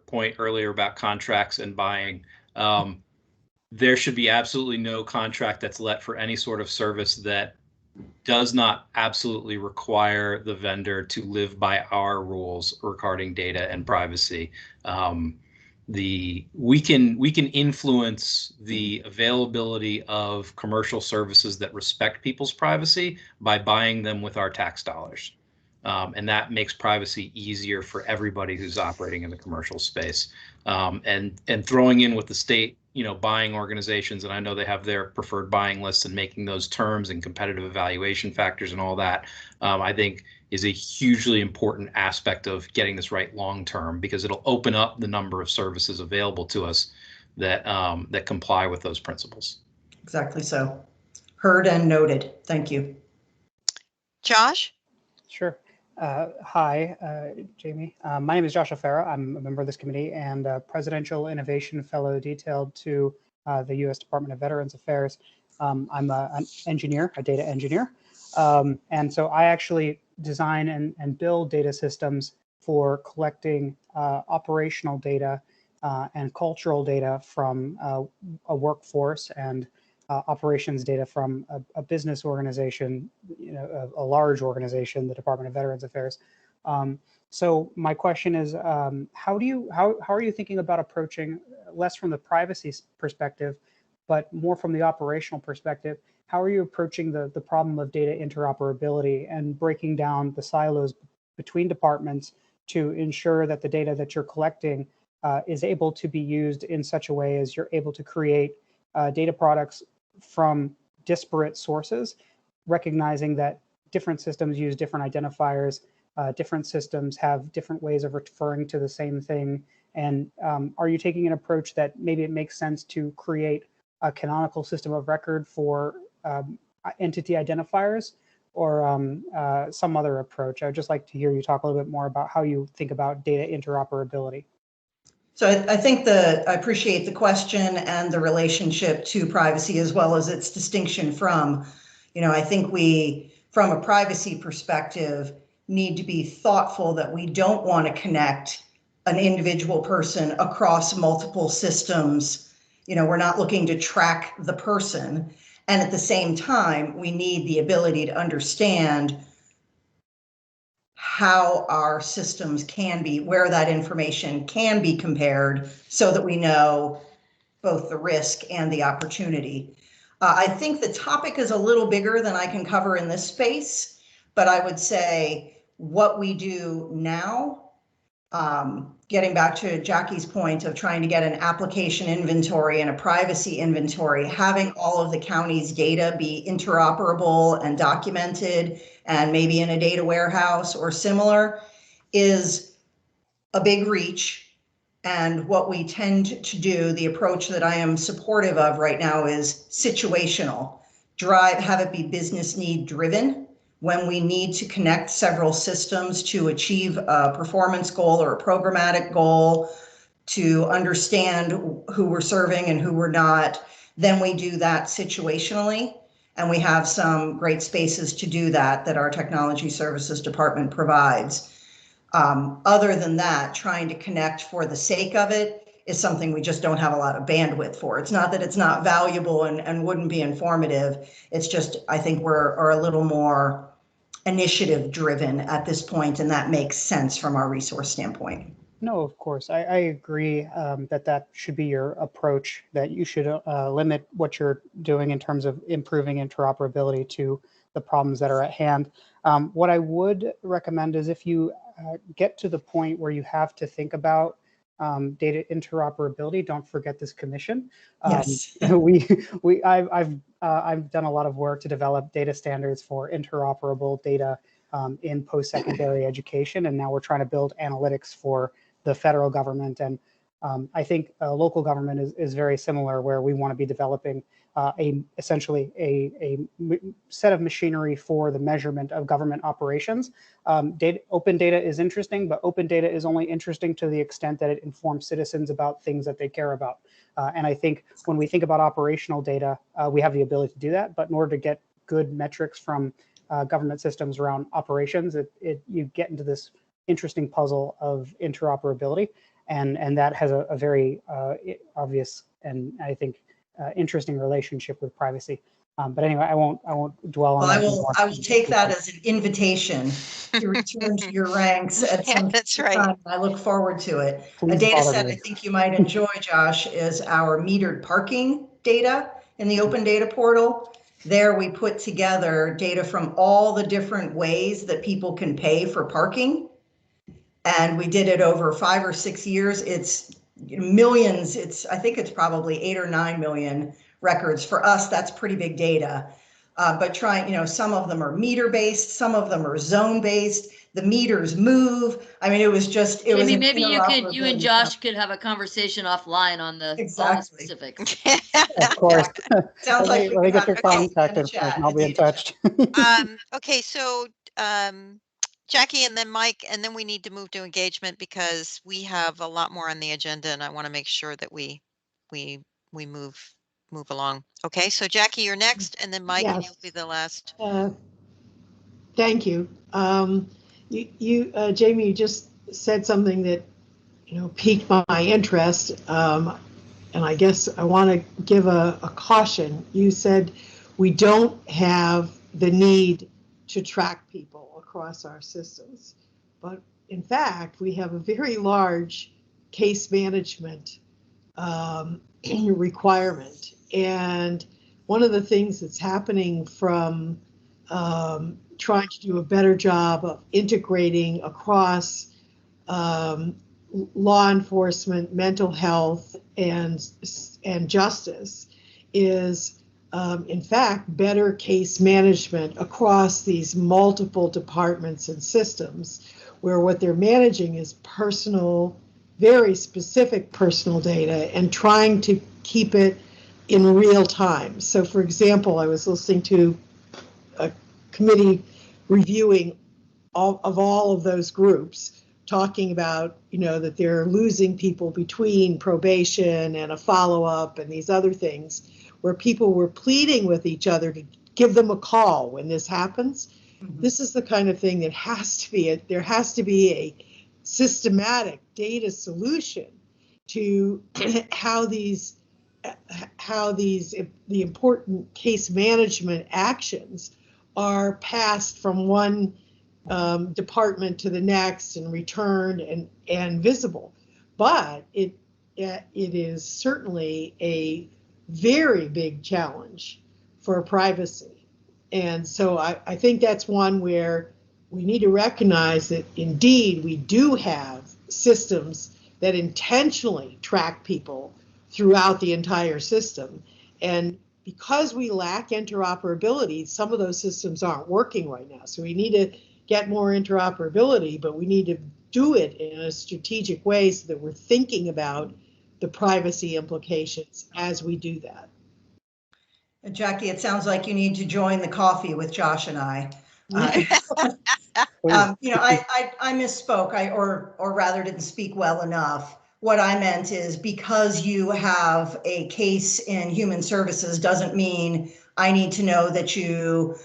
point earlier about contracts and buying. There should be absolutely no contract that's let for any sort of service that does not absolutely require the vendor to live by our rules regarding data and privacy. We can influence the availability of commercial services that respect people's privacy by buying them with our tax dollars. And that makes privacy easier for everybody who's operating in the commercial space. And throwing in with the state, buying organizations, and I know they have their preferred buying lists, and making those terms and competitive evaluation factors and all that, I think is a hugely important aspect of getting this right long term, because it'll open up the number of services available to us that that comply with those principles. Exactly so. Heard and noted. Thank you. Josh? Sure. Hi, Jamie. My name is Josh O'Farah. I'm a member of this committee and a Presidential Innovation Fellow detailed to the U.S. Department of Veterans Affairs. I'm an engineer, a data engineer. And so I actually design and build data systems for collecting operational data and cultural data from a workforce and operations data from a business organization, a large organization, the Department of Veterans Affairs. So my question is, how are you thinking about approaching, less from the privacy perspective, but more from the operational perspective? How are you approaching the problem of data interoperability and breaking down the silos between departments to ensure that the data that you're collecting is able to be used in such a way as you're able to create data products from disparate sources, recognizing that different systems use different identifiers, different systems have different ways of referring to the same thing. And are you taking an approach that maybe it makes sense to create a canonical system of record for entity identifiers, or some other approach? I'd just like to hear you talk a little bit more about how you think about data interoperability. So I think I appreciate the question and the relationship to privacy, as well as its distinction from, I think we, from a privacy perspective, need to be thoughtful that we don't want to connect an individual person across multiple systems. We're not looking to track the person. And at the same time, we need the ability to understand how our systems can be, where that information can be compared, so that we know both the risk and the opportunity. I think the topic is a little bigger than I can cover in this space, but I would say what we do now, getting back to Jackie's point of trying to get an application inventory and a privacy inventory, having all of the county's data be interoperable and documented and maybe in a data warehouse or similar is a big reach. And what we tend to do, the approach that I am supportive of right now is situational. Have it be business need driven. When we need to connect several systems to achieve a performance goal or a programmatic goal, to understand who we're serving and who we're not, then we do that situationally. And we have some great spaces to do that our technology services department provides. Other than that, trying to connect for the sake of it is something we just don't have a lot of bandwidth for. It's not that it's not valuable and wouldn't be informative. It's just, I think we're a little more initiative driven at this point, and that makes sense from our resource standpoint. No, of course. I agree that should be your approach, that you should limit what you're doing in terms of improving interoperability to the problems that are at hand. What I would recommend is if you get to the point where you have to think about data interoperability, don't forget this commission. Yes. I've done a lot of work to develop data standards for interoperable data in post-secondary education, and now we're trying to build analytics for the federal government. And I think local government is very similar, where we want to be developing essentially a set of machinery for the measurement of government operations. Open data is interesting, but open data is only interesting to the extent that it informs citizens about things that they care about. And I think when we think about operational data, we have the ability to do that. But in order to get good metrics from government systems around operations, you get into this interesting puzzle of interoperability, and that has a very obvious and I think interesting relationship with privacy. But anyway, I won't dwell on that. I will take that as an invitation to return to your ranks at some That's right. time. I look forward to it. Please a data bother set me. I think you might enjoy, Josh, is our metered parking data in the open data portal. There we put together data from all the different ways that people can pay for parking. And we did it over 5 or 6 years. It's millions. I think it's probably 8 or 9 million records. For us, that's pretty big data. But some of them are meter based, some of them are zone based. The meters move. I mean, it was just, it was Jamie, maybe you and Josh stuff. could have a conversation offline on all the Exactly. specifics. Of course. Sounds like let me get your okay, contact in a information. chat, I'll be in touch. Okay, so Jackie and then Mike, and then we need to move to engagement because we have a lot more on the agenda, and I want to make sure that we move along. Okay, so Jackie, you're next, and then Mike, Yes. you'll be the last. Thank you. Jamie, you just said something that piqued my interest, and I guess I want to give a caution. You said we don't have the need to track people across our systems, but in fact, we have a very large case management requirement. And one of the things that's happening from trying to do a better job of integrating across law enforcement, mental health, and justice is, in fact, better case management across these multiple departments and systems, where what they're managing is personal, very specific personal data, and trying to keep it in real time. So, for example, I was listening to a committee reviewing all of those groups, talking about, that they're losing people between probation and a follow-up and these other things, where people were pleading with each other to give them a call when this happens. Mm-hmm. This is the kind of thing that there has to be a systematic data solution to how the important case management actions are passed from one department to the next and returned and visible. But it is certainly a very big challenge for privacy. And so I think that's one where we need to recognize that indeed we do have systems that intentionally track people throughout the entire system. And because we lack interoperability, some of those systems aren't working right now. So we need to get more interoperability, but we need to do it in a strategic way so that we're thinking about the privacy implications as we do that. Jackie, it sounds like you need to join the coffee with Josh and I. I misspoke, or rather didn't speak well enough. What I meant is because you have a case in human services doesn't mean I need to know that you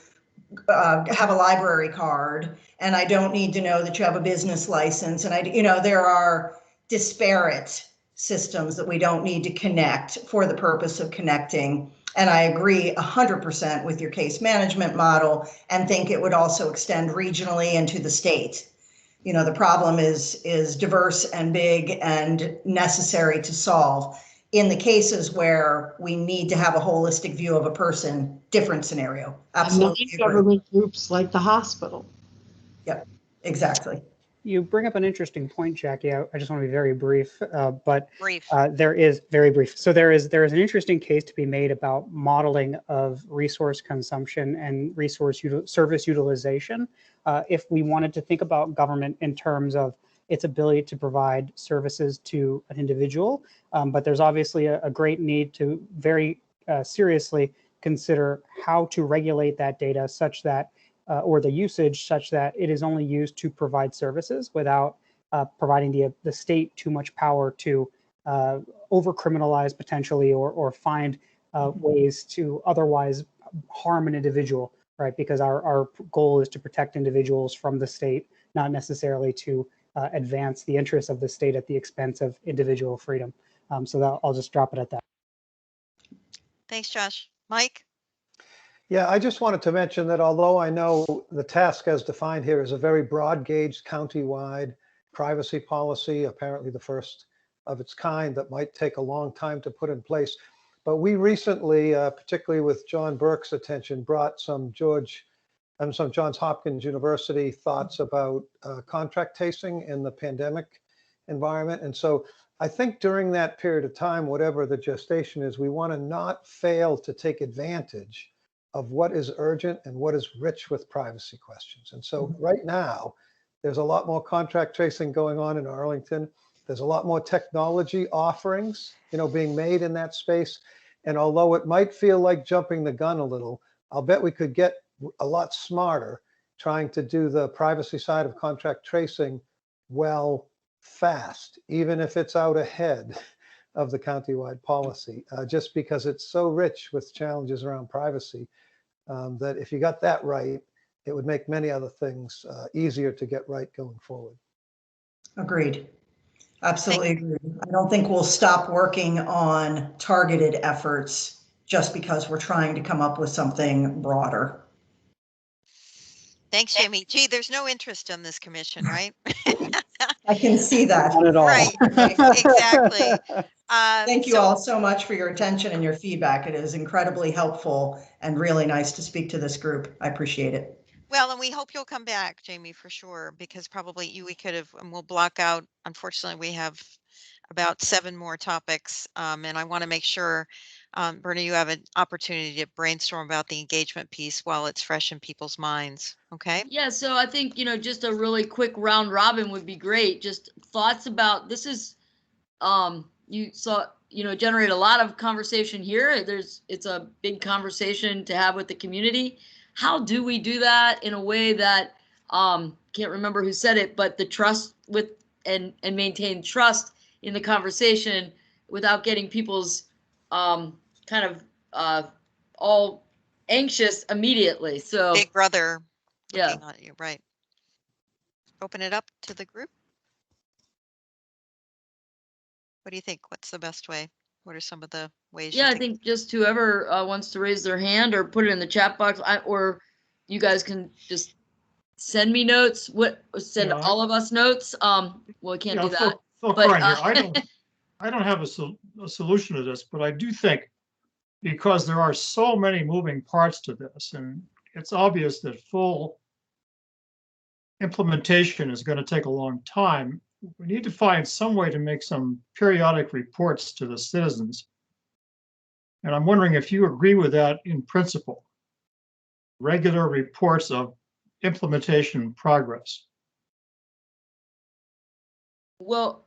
have a library card, and I don't need to know that you have a business license. And there are disparate systems that we don't need to connect for the purpose of connecting. And I agree 100% with your case management model and think it would also extend regionally into the state. The problem is diverse and big and necessary to solve. In the cases where we need to have a holistic view of a person, different scenario. Absolutely. Government groups like the hospital. Yep, exactly. You bring up an interesting point, Jackie. I just want to be very brief, but Brief. there is very brief. So there is an interesting case to be made about modeling of resource consumption and service utilization. If we wanted to think about government in terms of its ability to provide services to an individual, but there's obviously a great need to very seriously consider how to regulate that data such that or the usage such that it is only used to provide services without providing the state too much power to over-criminalize potentially or find ways to otherwise harm an individual, right? Because our goal is to protect individuals from the state, not necessarily to advance the interests of the state at the expense of individual freedom. So I'll just drop it at that. Thanks, Josh. Mike? Yeah, I just wanted to mention that although I know the task as defined here is a very broad-gauged county-wide privacy policy, apparently the first of its kind that might take a long time to put in place, but we recently, particularly with John Burke's attention, brought some Johns Hopkins University thoughts about contract tracing in the pandemic environment. And so I think during that period of time, whatever the gestation is, we want to not fail to take advantage of what is urgent and what is rich with privacy questions. And so right now, there's a lot more contract tracing going on in Arlington. There's a lot more technology offerings, being made in that space. And although it might feel like jumping the gun a little, I'll bet we could get a lot smarter trying to do the privacy side of contract tracing well, fast, even if it's out ahead of the countywide policy, just because it's so rich with challenges around privacy that if you got that right, it would make many other things easier to get right going forward. Agreed. Absolutely agree. I don't think we'll stop working on targeted efforts just because we're trying to come up with something broader. Thanks, Jamie. Gee, there's no interest in this commission, right? I can see that. Not at all. Right, exactly. Thank you all so much for your attention and your feedback. It is incredibly helpful and really nice to speak to this group. I appreciate it. Well, and we hope you'll come back, Jamie, for sure, because probably we could have, and we'll block out, unfortunately, we have about 7 more topics. And I want to make sure, Bernie, you have an opportunity to brainstorm about the engagement piece while it's fresh in people's minds. Okay. Yeah. So I think, just a really quick round robin would be great. Just thoughts about this is, you saw, generate a lot of conversation here. It's a big conversation to have with the community. How do we do that in a way that, can't remember who said it, but the trust with and maintain trust in the conversation without getting people's kind of all anxious immediately. So Big brother. Yeah. Looking on you, right. Open it up to the group. What do you think? What's the best way? What are some of the ways? Yeah, I think just whoever wants to raise their hand or put it in the chat box, or you guys can just send me notes. Send all of us notes. Well, we can't do that. Phil but, Curran here. I don't have a solution to this, but I do think because there are so many moving parts to this, and it's obvious that full implementation is going to take a long time. We need to find some way to make some periodic reports to the citizens. And I'm wondering if you agree with that in principle. Regular reports of implementation progress. Well,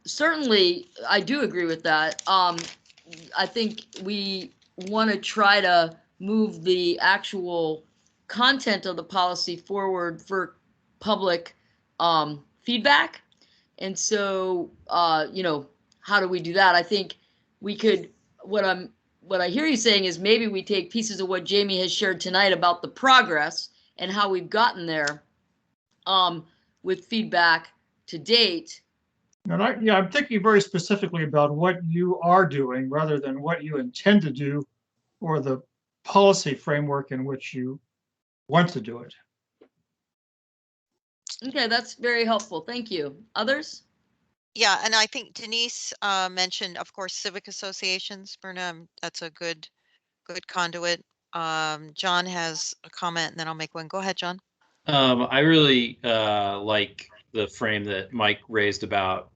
certainly I do agree with that. I think we want to try to move the actual content of the policy forward for public feedback. And so, you know, how do we do that? I think we could, what I hear you saying is maybe we take pieces of what Jamie has shared tonight about the progress and how we've gotten there with feedback to date. And I'm thinking very specifically about what you are doing rather than what you intend to do or the policy framework in which you want to do it. Okay, that's very helpful. Thank you. Others? Yeah, and I think Denise mentioned, of course, civic associations. Berna, that's a good conduit. John has a comment, and then I'll make one. Go ahead, John. I really like the frame that Mike raised about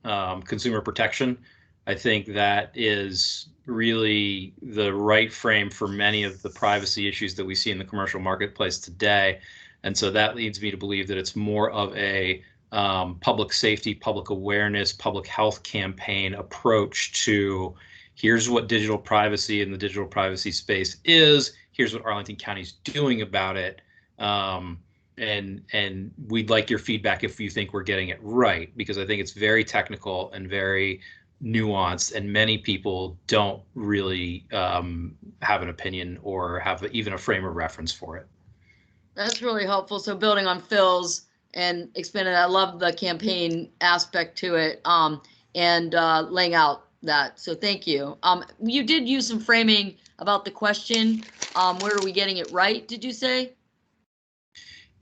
consumer protection. I think that is really the right frame for many of the privacy issues that we see in the commercial marketplace today. And so that leads me to believe that it's more of a public safety, public awareness, public health campaign approach to here's what digital privacy in the digital privacy space is. Here's what Arlington County is doing about it. And we'd like your feedback if you think we're getting it right, because I think it's very technical and very nuanced, and many people don't really have an opinion or have even a frame of reference for it. That's really helpful. So building on Phil's and expanding, I love the campaign aspect to it and laying out that. So thank you. You did use some framing about the question. Where are we getting it right, did you say?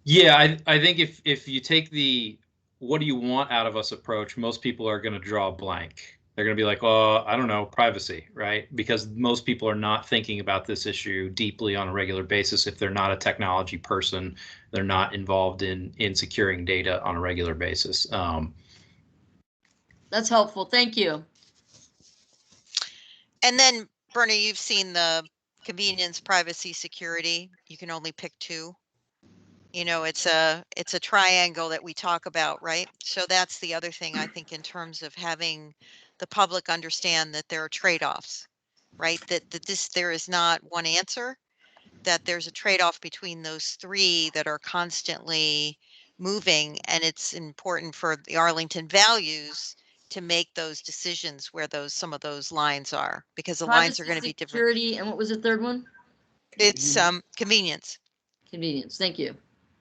Yeah, I think if you take the what do you want out of us approach, most people are going to draw a blank. They're going to be like, oh, I don't know, privacy, right? Because most people are not thinking about this issue deeply on a regular basis. If they're not a technology person, they're not involved in securing data on a regular basis. That's helpful. Thank you. And then, Bernie, you've seen the convenience, privacy, security. You can only pick two. You know, it's a triangle that we talk about, right? So that's the other thing I think in terms of having the public understand that there are trade-offs, right? That there is not one answer, that there's a trade-off between those three that are constantly moving, and it's important for the Arlington values to make those decisions where some of those lines are, because the lines are going to be different. Security, and what was the third one? It's convenience. Convenience. Thank you.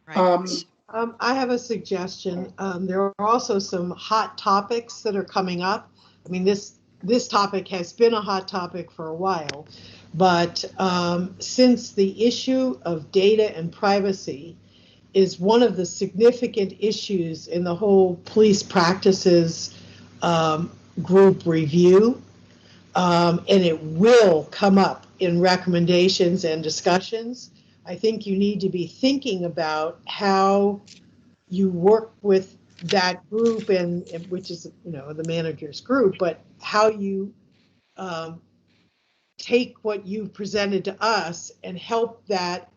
Right. I have a suggestion. There are also some hot topics that are coming up. I mean, this topic has been a hot topic for a while, but since the issue of data and privacy is one of the significant issues in the whole police practices group review, and it will come up in recommendations and discussions, I think you need to be thinking about how you work with that group, and which is, you know, the manager's group, but how you take what you've presented to us and help that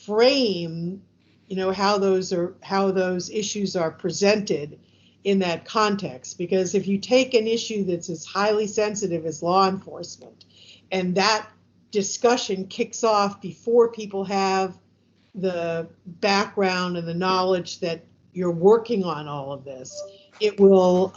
frame, you know, how those issues are presented in that context. Because if you take an issue that's as highly sensitive as law enforcement, and that discussion kicks off before people have the background and the knowledge that you're working on all of this, it will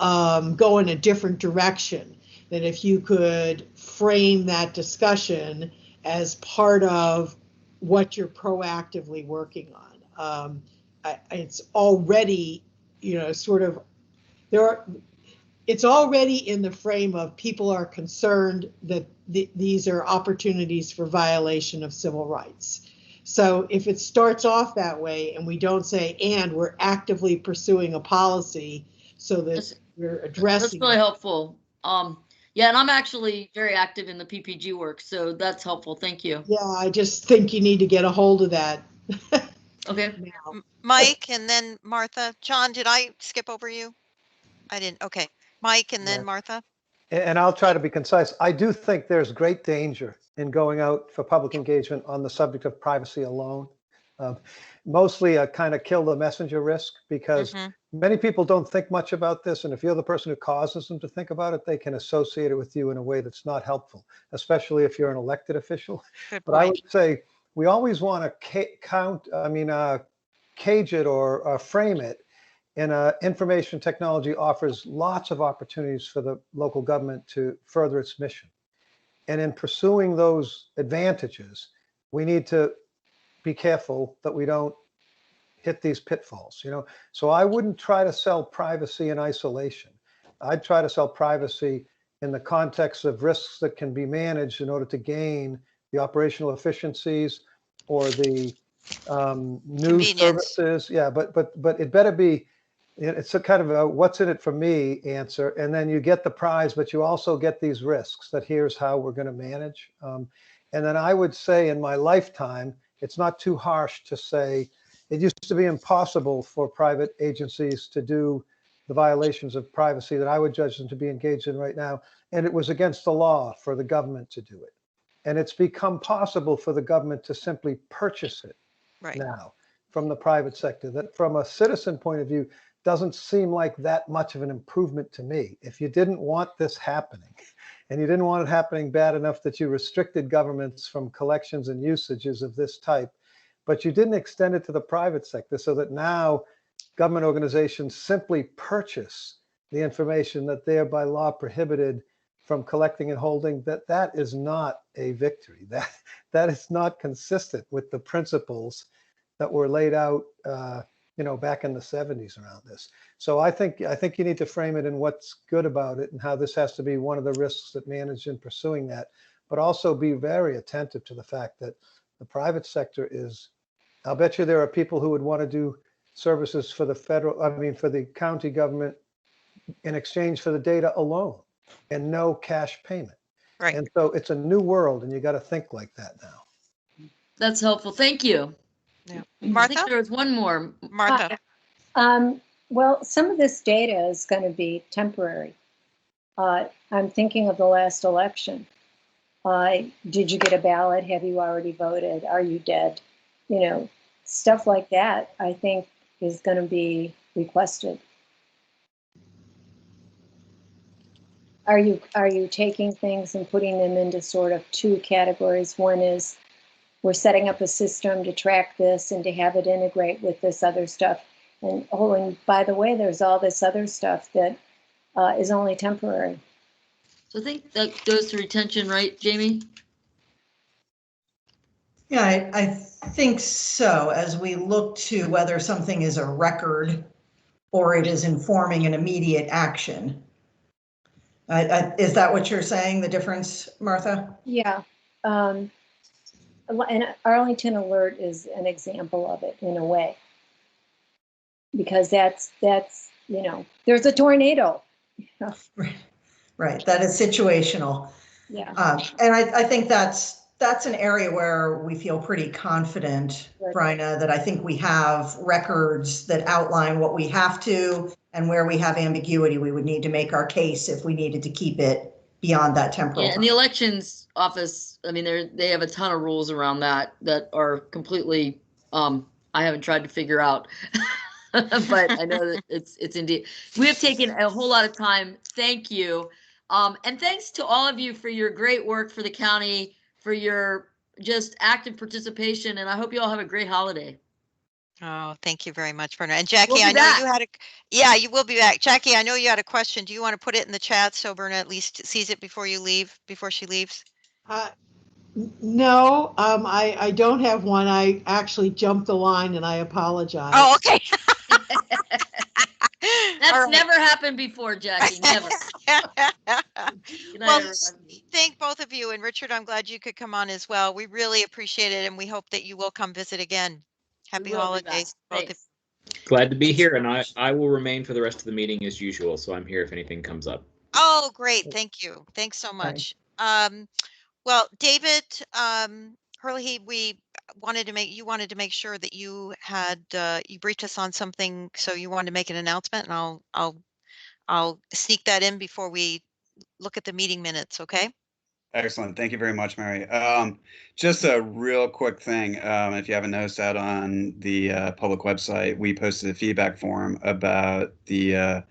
go in a different direction than if you could frame that discussion as part of what you're proactively working on. It's already, you know, sort of, it's already in the frame of people are concerned that these are opportunities for violation of civil rights. So if it starts off that way and we don't say, and we're actively pursuing a policy so that we're addressing. That's really helpful. Yeah, and I'm actually very active in the PPG work, so that's helpful. Thank you. Yeah, I just think you need to get a hold of that. Okay. Now. Mike and then Martha. John, did I skip over you? I didn't. Okay. Mike and then Yeah. Martha. And I'll try to be concise. I do think there's great danger in going out for public engagement on the subject of privacy alone. Mostly a kind of kill the messenger risk, because many people don't think much about this. And if you're the person who causes them to think about it, they can associate it with you in a way that's not helpful, especially if you're an elected official. Good But I point. would say we always want to cage it or frame it. And information technology offers lots of opportunities for the local government to further its mission. And in pursuing those advantages, we need to be careful that we don't hit these pitfalls, you know? So I wouldn't try to sell privacy in isolation. I'd try to sell privacy in the context of risks that can be managed in order to gain the operational efficiencies or the news services. Yeah, but it better be, it's a kind of a what's in it for me answer. And then you get the prize, but you also get these risks that here's how we're going to manage. And then I would say in my lifetime, it's not too harsh to say it used to be impossible for private agencies to do the violations of privacy that I would judge them to be engaged in right now. And it was against the law for the government to do it. And it's become possible for the government to simply purchase it now from the private sector. That from a citizen point of view, doesn't seem like that much of an improvement to me. If you didn't want this happening, and you didn't want it happening bad enough that you restricted governments from collections and usages of this type, but you didn't extend it to the private sector so that now government organizations simply purchase the information that they're by law prohibited from collecting and holding, that is not a victory. That is not consistent with the principles that were laid out back in the 70s around this. So I think you need to frame it in what's good about it and how this has to be one of the risks that managed in pursuing that, but also be very attentive to the fact that the private sector is, I'll bet you there are people who would want to do services for the for the county government in exchange for the data alone and no cash payment. Right. And so it's a new world, and you got to think like that now. That's helpful. Thank you. Yeah. I think there was one more. Martha. Well, some of this data is going to be temporary. I'm thinking of the last election. Did you get a ballot? Have you already voted? Are you dead? Stuff like that, I think, is going to be requested. Are you taking things and putting them into sort of two categories? One is we're setting up a system to track this and to have it integrate with this other stuff. And by the way, there's all this other stuff that is only temporary. So I think that goes to retention, right, Jamie? Yeah, I think so. As we look to whether something is a record or it is informing an immediate action. Is that what you're saying, the difference, Martha? Yeah. And Arlington Alert is an example of it in a way. Because that's there's a tornado. Right. That is situational. Yeah. And I think that's an area where we feel pretty confident, Bryna, that I think we have records that outline what we have to, and where we have ambiguity, we would need to make our case if we needed to keep it beyond that temporal time. And the elections office, I mean, they have a ton of rules around that are completely, I haven't tried to figure out. But I know that it's indeed. We have taken a whole lot of time. Thank you. And thanks to all of you for your great work for the county, for your just active participation. And I hope you all have a great holiday. Oh, thank you very much, Bernard. And Jackie, We'll I know back. you had you will be back. Jackie, I know you had a question. Do you want to put it in the chat so Berna at least sees it before she leaves? No, I don't have one. I actually jumped the line and I apologize. Oh, okay. That's never happened before, Jackie. Never. Good night, Well, everyone. thank both of you. And Richard, I'm glad you could come on as well. We really appreciate it. And we hope that you will come visit again. Happy holidays. Both of Glad to be here, and I will remain for the rest of the meeting as usual, so I'm here if anything comes up. Oh, great. Thank you. Thanks so much. Well, David, Hurley, we you wanted to make sure that you had, you briefed us on something, so you wanted to make an announcement, and I'll sneak that in before we look at the meeting minutes, okay? Excellent. Thank you very much, Mary. Just a real quick thing. If you haven't noticed that on the public website, we posted a feedback form about the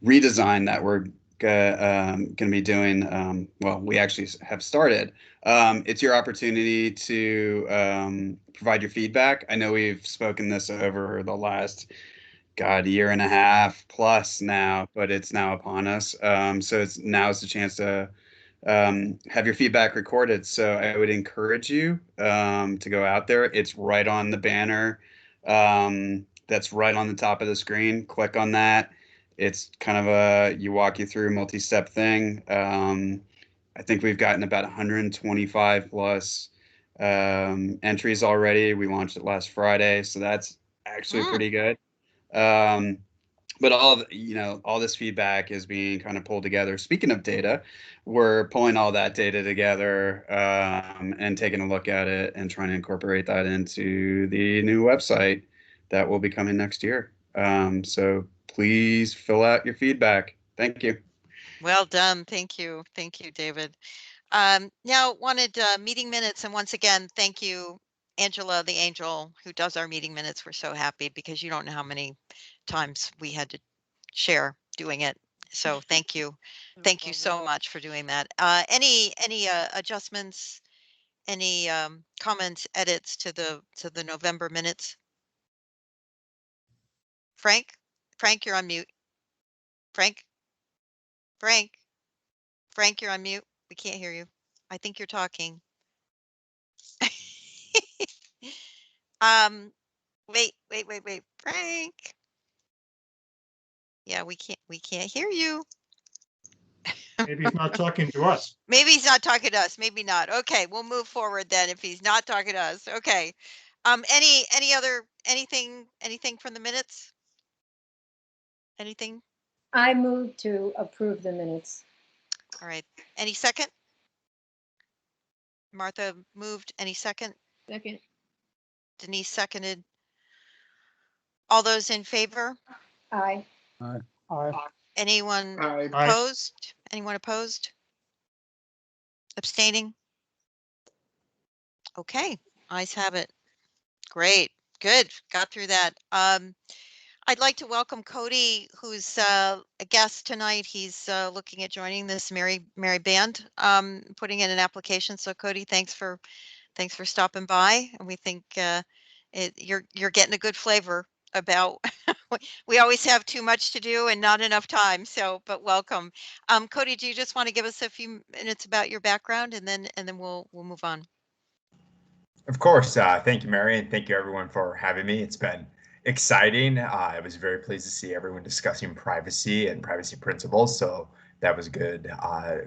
redesign that we're going to be doing. Well, we actually have started. It's your opportunity to provide your feedback. I know we've spoken this over the last, God, year and a half plus now, but it's now upon us. So now's the chance to have your feedback recorded. So I would encourage you to go out there. It's right on the banner. That's right on the top of the screen. Click on that. It's kind of you walk you through a multi-step thing. I think we've gotten about 125 plus entries already. We launched it last Friday, so that's actually pretty good. But all this feedback is being kind of pulled together. Speaking of data, we're pulling all that data together and taking a look at it and trying to incorporate that into the new website that will be coming next year. So please fill out your feedback. Thank you. Well done. Thank you. Thank you, David. Now wanted meeting minutes, and once again, thank you, Angela, the angel who does our meeting minutes. We're so happy because you don't know how many times we had to share doing it. So thank you. Thank you so much for doing that. Any adjustments, any comments, edits to the November minutes? Frank, you're on mute. Frank, you're on mute. We can't hear you. I think you're talking. Wait, Frank. Yeah, we can't hear you. Maybe he's not talking to us. Maybe he's not talking to us. Maybe not. Okay, we'll move forward then if he's not talking to us. Okay. Anything from the minutes? Anything? I move to approve the minutes. All right. Any second? Martha moved. Any second? Second. Denise seconded. All those in favor? Aye. Anyone Aye. opposed? Anyone opposed? Abstaining? Okay, ayes have it. Great, good, got through that. I'd like to welcome Cody, who's a guest tonight. He's looking at joining this Merry Band, putting in an application. So Cody, thanks for stopping by, and we think you're getting a good flavor about. We always have too much to do and not enough time. So, but welcome, Cody. Do you just want to give us a few minutes about your background, and then we'll move on? Of course. Thank you, Mary, and thank you everyone for having me. It's been exciting. I was very pleased to see everyone discussing privacy and privacy principles. So that was good.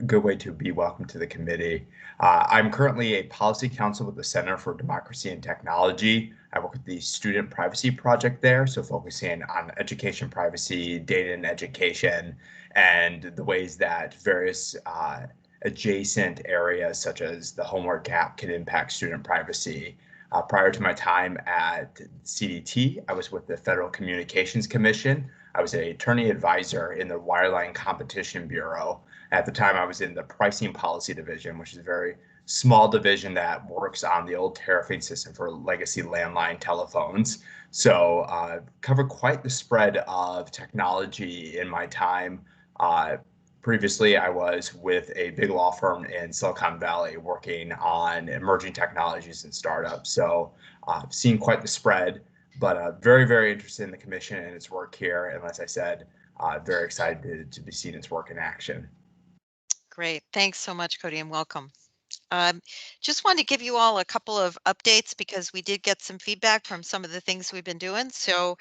Good way to be welcome to the committee. I'm currently a policy counsel with the Center for Democracy and Technology. I work with the Student Privacy Project there, so focusing on education privacy, data and education, and the ways that various adjacent areas such as the homework gap can impact student privacy. Prior to my time at CDT, I was with the Federal Communications Commission. I was an attorney advisor in the Wireline Competition Bureau. At the time, I was in the Pricing Policy Division, which is a very small division that works on the old tariffing system for legacy landline telephones. So covered quite the spread of technology in my time. Previously, I was with a big law firm in Silicon Valley working on emerging technologies and startups. So seen quite the spread, but very, very interested in the commission and its work here. And as I said, very excited to be seeing its work in action. Great. Thanks so much, Cody, and welcome. Just wanted to give you all a couple of updates because we did get some feedback from some of the things we've been doing. So,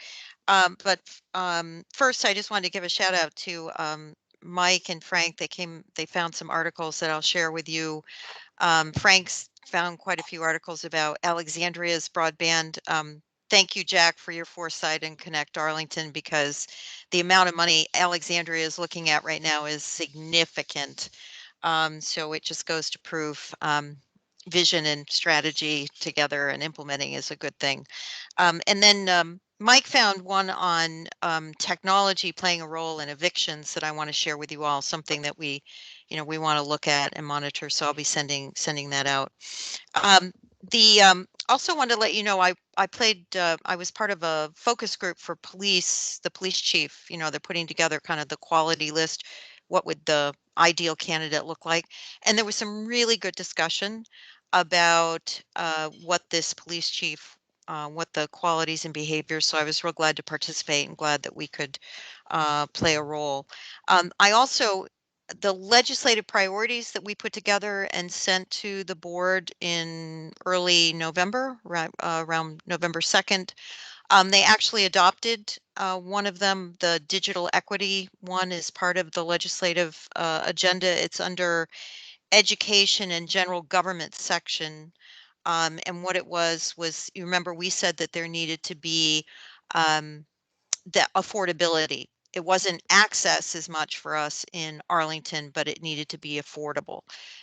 first, I just wanted to give a shout out to Mike and Frank. They found some articles that I'll share with you. Frank's found quite a few articles about Alexandria's broadband thank you, Jack, for your foresight and Connect Arlington, because the amount of money Alexandria is looking at right now is significant. So it just goes to prove vision and strategy together and implementing is a good thing. And then Mike found one on technology playing a role in evictions that I want to share with you all, something that we want to look at and monitor. So I'll be sending that out. The Also wanted to let you know I was part of a focus group for the police chief. They're putting together kind of the quality list. What would the ideal candidate look like? And there was some really good discussion about what this police chief, what the qualities and behaviors. So I was real glad to participate and glad that we could play a role. I also the legislative priorities that we put together and sent to the board in early November, around November 2nd, they actually adopted one of them. The digital equity one is part of the legislative agenda. It's under education and general government section. And what it was, you remember we said that there needed to be um, the affordability. It wasn't access as much for us in Arlington, but it needed to be affordable.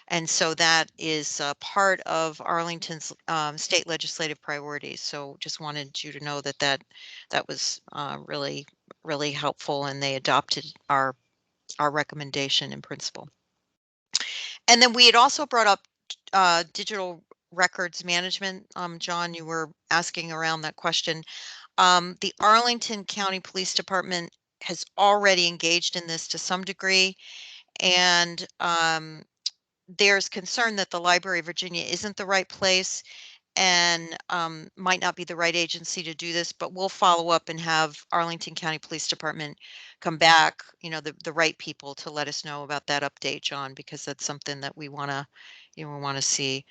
And so that is part of Arlington's state legislative priorities. So just wanted you to know that that was really, really helpful, and they adopted our recommendation in principle. And then we had also brought up digital records management. John, you were asking around that question. The Arlington County Police Department has already engaged in this to some degree, and there's concern that the Library of Virginia isn't the right place and might not be the right agency to do this, but we'll follow up and have Arlington County Police Department come back, the right people to let us know about that update, John, because that's something that we want to see.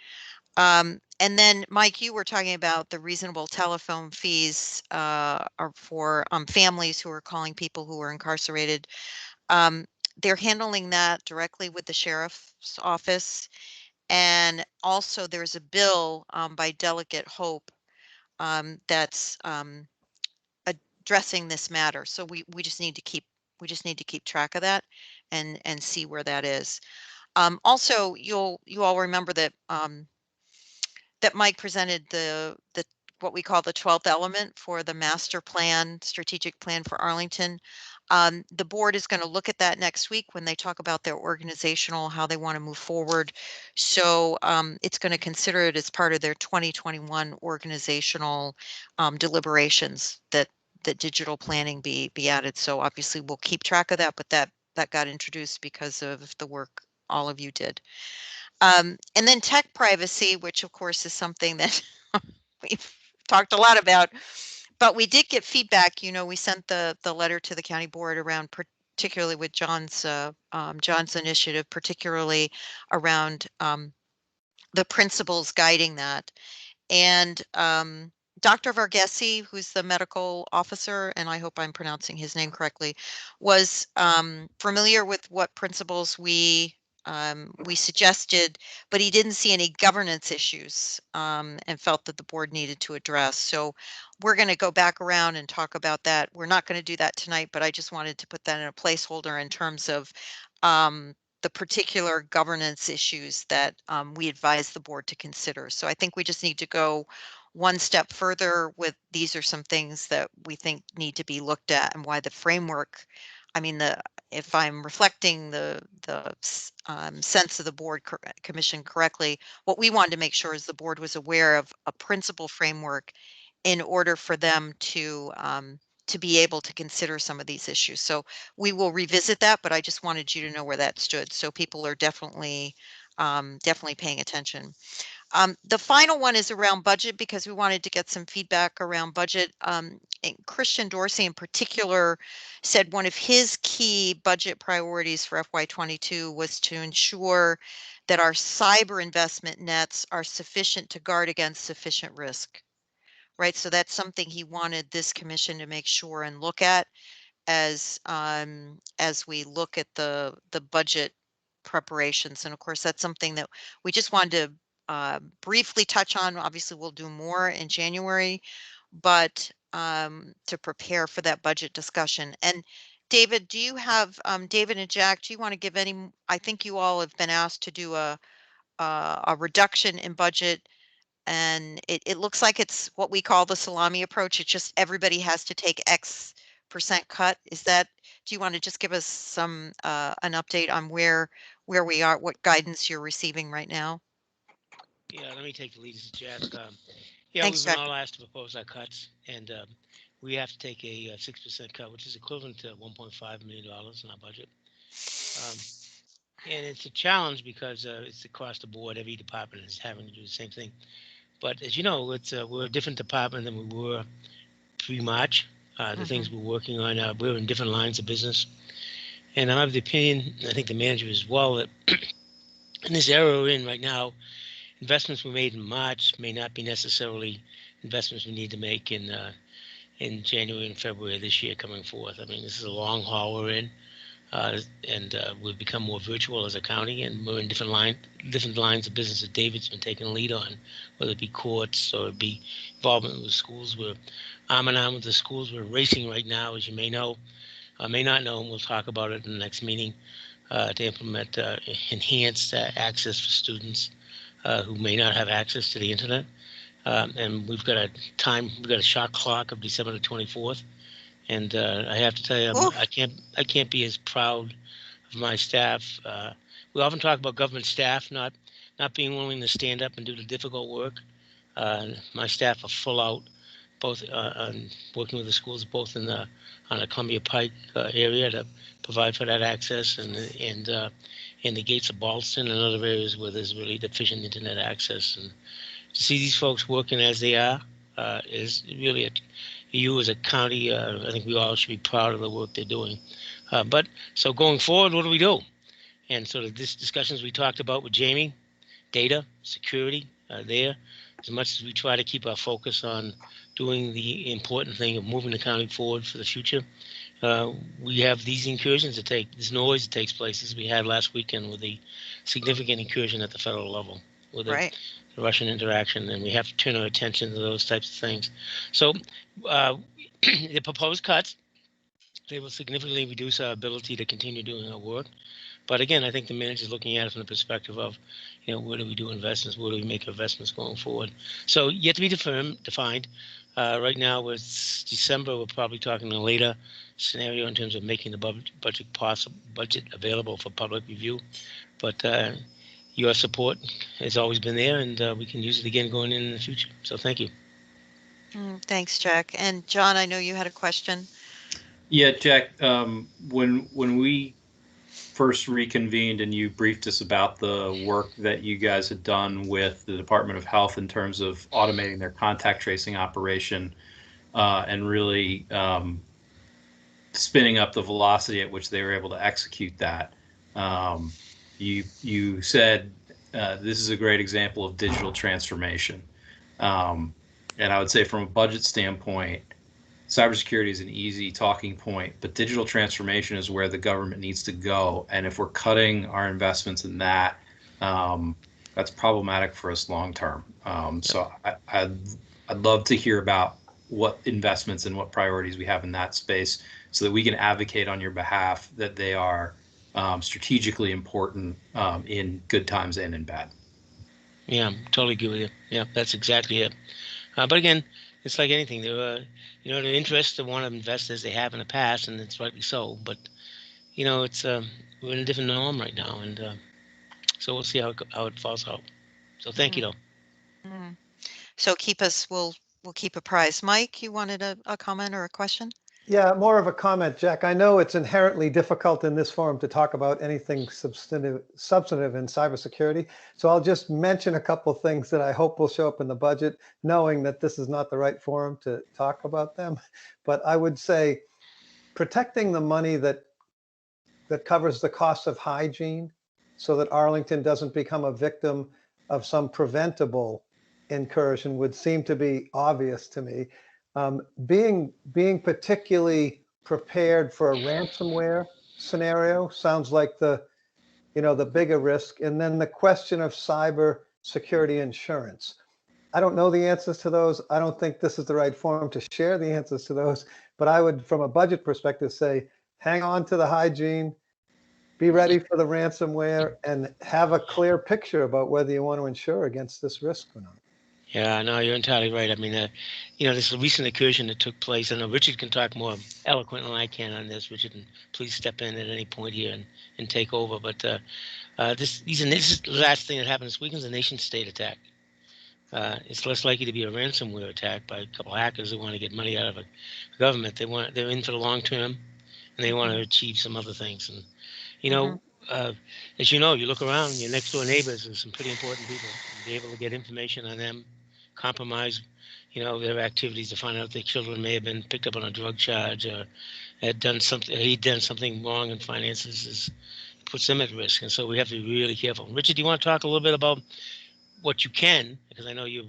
And then, Mike, you were talking about the reasonable telephone fees are for families who are calling people who are incarcerated. They're handling that directly with the sheriff's office. And also, there's a bill by Delegate Hope that's addressing this matter. So we just need to keep track of that and see where that is. Also, you all remember that that Mike presented the what we call the 12th element for the master plan, strategic plan for Arlington. The board is going to look at that next week when they talk about their organizational, how they want to move forward. So it's going to consider it as part of their 2021 organizational deliberations that digital planning be added. So obviously we'll keep track of that, but that got introduced because of the work all of you did. And then tech privacy, which of course is something that we've talked a lot about, but we did get feedback. We sent the letter to the county board around, particularly with John's initiative, particularly around the principles guiding that. And Dr. Varghese, who's the medical officer, and I hope I'm pronouncing his name correctly, was familiar with what principles we suggested, but he didn't see any governance issues and felt that the board needed to address. So we're going to go back around and talk about that. We're not going to do that tonight, but I just wanted to put that in a placeholder in terms of the particular governance issues that we advise the board to consider. So I think we just need to go one step further with these are some things that we think need to be looked at and why the framework, if I'm reflecting the sense of the board commission correctly, what we wanted to make sure is the board was aware of a principle framework in order for them to be able to consider some of these issues. So we will revisit that, but I just wanted you to know where that stood. So people are definitely paying attention. The final one is around budget because we wanted to get some feedback around budget. And Christian Dorsey in particular said one of his key budget priorities for FY22 was to ensure that our cyber investment nets are sufficient to guard against sufficient risk. Right, so that's something he wanted this commission to make sure and look at as we look at the budget preparations. And of course, that's something that we just wanted to briefly touch on. Obviously, we'll do more in January, but to prepare for that budget discussion. And David, do you have David and Jack? Do you want to give any? I think you all have been asked to do a reduction in budget, and it looks like it's what we call the salami approach. It's just everybody has to take X% cut. Is that? Do you want to just give us some an update on where we are, what guidance you're receiving right now? Yeah, let me take the lead. This is Jack. Yeah, Thanks, we've been Jack. all asked to propose our cuts, and we have to take a 6% cut, which is equivalent to $1.5 million in our budget. And it's a challenge because it's across the board. Every department is having to do the same thing. But as you know, it's we're a different department than we were pre-March. The things we're working on, we're in different lines of business. And I'm of the opinion, I think the manager as well, that in this era we're in right now, investments we made in March may not be necessarily investments we need to make in January and February of this year coming forth. I mean, this is a long haul we're in, and we've become more virtual as a county, and we're in different lines of business that David's been taking the lead on, whether it be courts or it be involvement with schools. We're arm in arm with the schools. We're racing right now, as you may know, may not know, and we'll talk about it in the next meeting, to implement enhanced access for students who may not have access to the internet. And we've got a shot clock of December the 24th. And I have to tell you, I can't be as proud of my staff. We often talk about government staff not being willing to stand up and do the difficult work. My staff are full out, both on working with the schools, both on the Columbia Pike area to provide for that access, and in the gates of Ballston and other areas where there's really deficient internet access. And to see these folks working as they are is really you as a county, I think we all should be proud of the work they're doing. But so going forward, what do we do? And sort of this discussions we talked about with Jamie, data, security, there, as much as we try to keep our focus on doing the important thing of moving the county forward for the future. We have these incursions that this noise that takes place, as we had last weekend with the significant incursion at the federal level with the Russian interaction, and we have to turn our attention to those types of things. So the proposed cuts, they will significantly reduce our ability to continue doing our work. But again, I think the manager is looking at it from the perspective of, where do we do investments? Where do we make investments going forward? So yet to be defined. Right now, it's December. We're probably talking a later scenario in terms of making the budget available for public review. But your support has always been there, and we can use it again going in the future. So thank you. Thanks, Jack. And John, I know you had a question. Yeah, Jack, when we first reconvened and you briefed us about the work that you guys had done with the Department of Health in terms of automating their contact tracing operation and really spinning up the velocity at which they were able to execute that. You said this is a great example of digital transformation. And I would say from a budget standpoint, cybersecurity is an easy talking point, but digital transformation is where the government needs to go. And if we're cutting our investments in that, that's problematic for us long term. So I'd love to hear about what investments and what priorities we have in that space so that we can advocate on your behalf that they are strategically important in good times and in bad. Yeah, totally agree with you. Yeah, that's exactly it. But again, it's like anything. There are, the interest to want to invest as they have in the past, and it's rightly so. But, it's we're in a different norm right now, and so we'll see how it falls out. So thank you, though. So we'll keep apprised. Mike, you wanted a comment or a question? Yeah, more of a comment, Jack. I know it's inherently difficult in this forum to talk about anything substantive in cybersecurity. So I'll just mention a couple of things that I hope will show up in the budget, knowing that this is not the right forum to talk about them. But I would say protecting the money that covers the cost of hygiene so that Arlington doesn't become a victim of some preventable incursion would seem to be obvious to me. Being particularly prepared for a ransomware scenario sounds like the bigger risk. And then the question of cyber security insurance. I don't know the answers to those. I don't think this is the right forum to share the answers to those. But I would, from a budget perspective, say, hang on to the hygiene, be ready for the ransomware, and have a clear picture about whether you want to insure against this risk or not. Yeah, no, you're entirely right. I mean, this recent incursion that took place. I know Richard can talk more eloquent than I can on this. Richard, and please step in at any point here and take over. But this is the last thing that happened this weekend is a nation-state attack. It's less likely to be a ransomware attack by a couple of hackers who want to get money out of a government. They're in for the long term, and they want to achieve some other things. And as you know, you look around, your next door neighbors are some pretty important people. Be able to get information on them, compromise, their activities to find out their children may have been picked up on a drug charge or he'd done something wrong in finances, puts them at risk. And so we have to be really careful. Richard, do you want to talk a little bit about what you can, because I know you're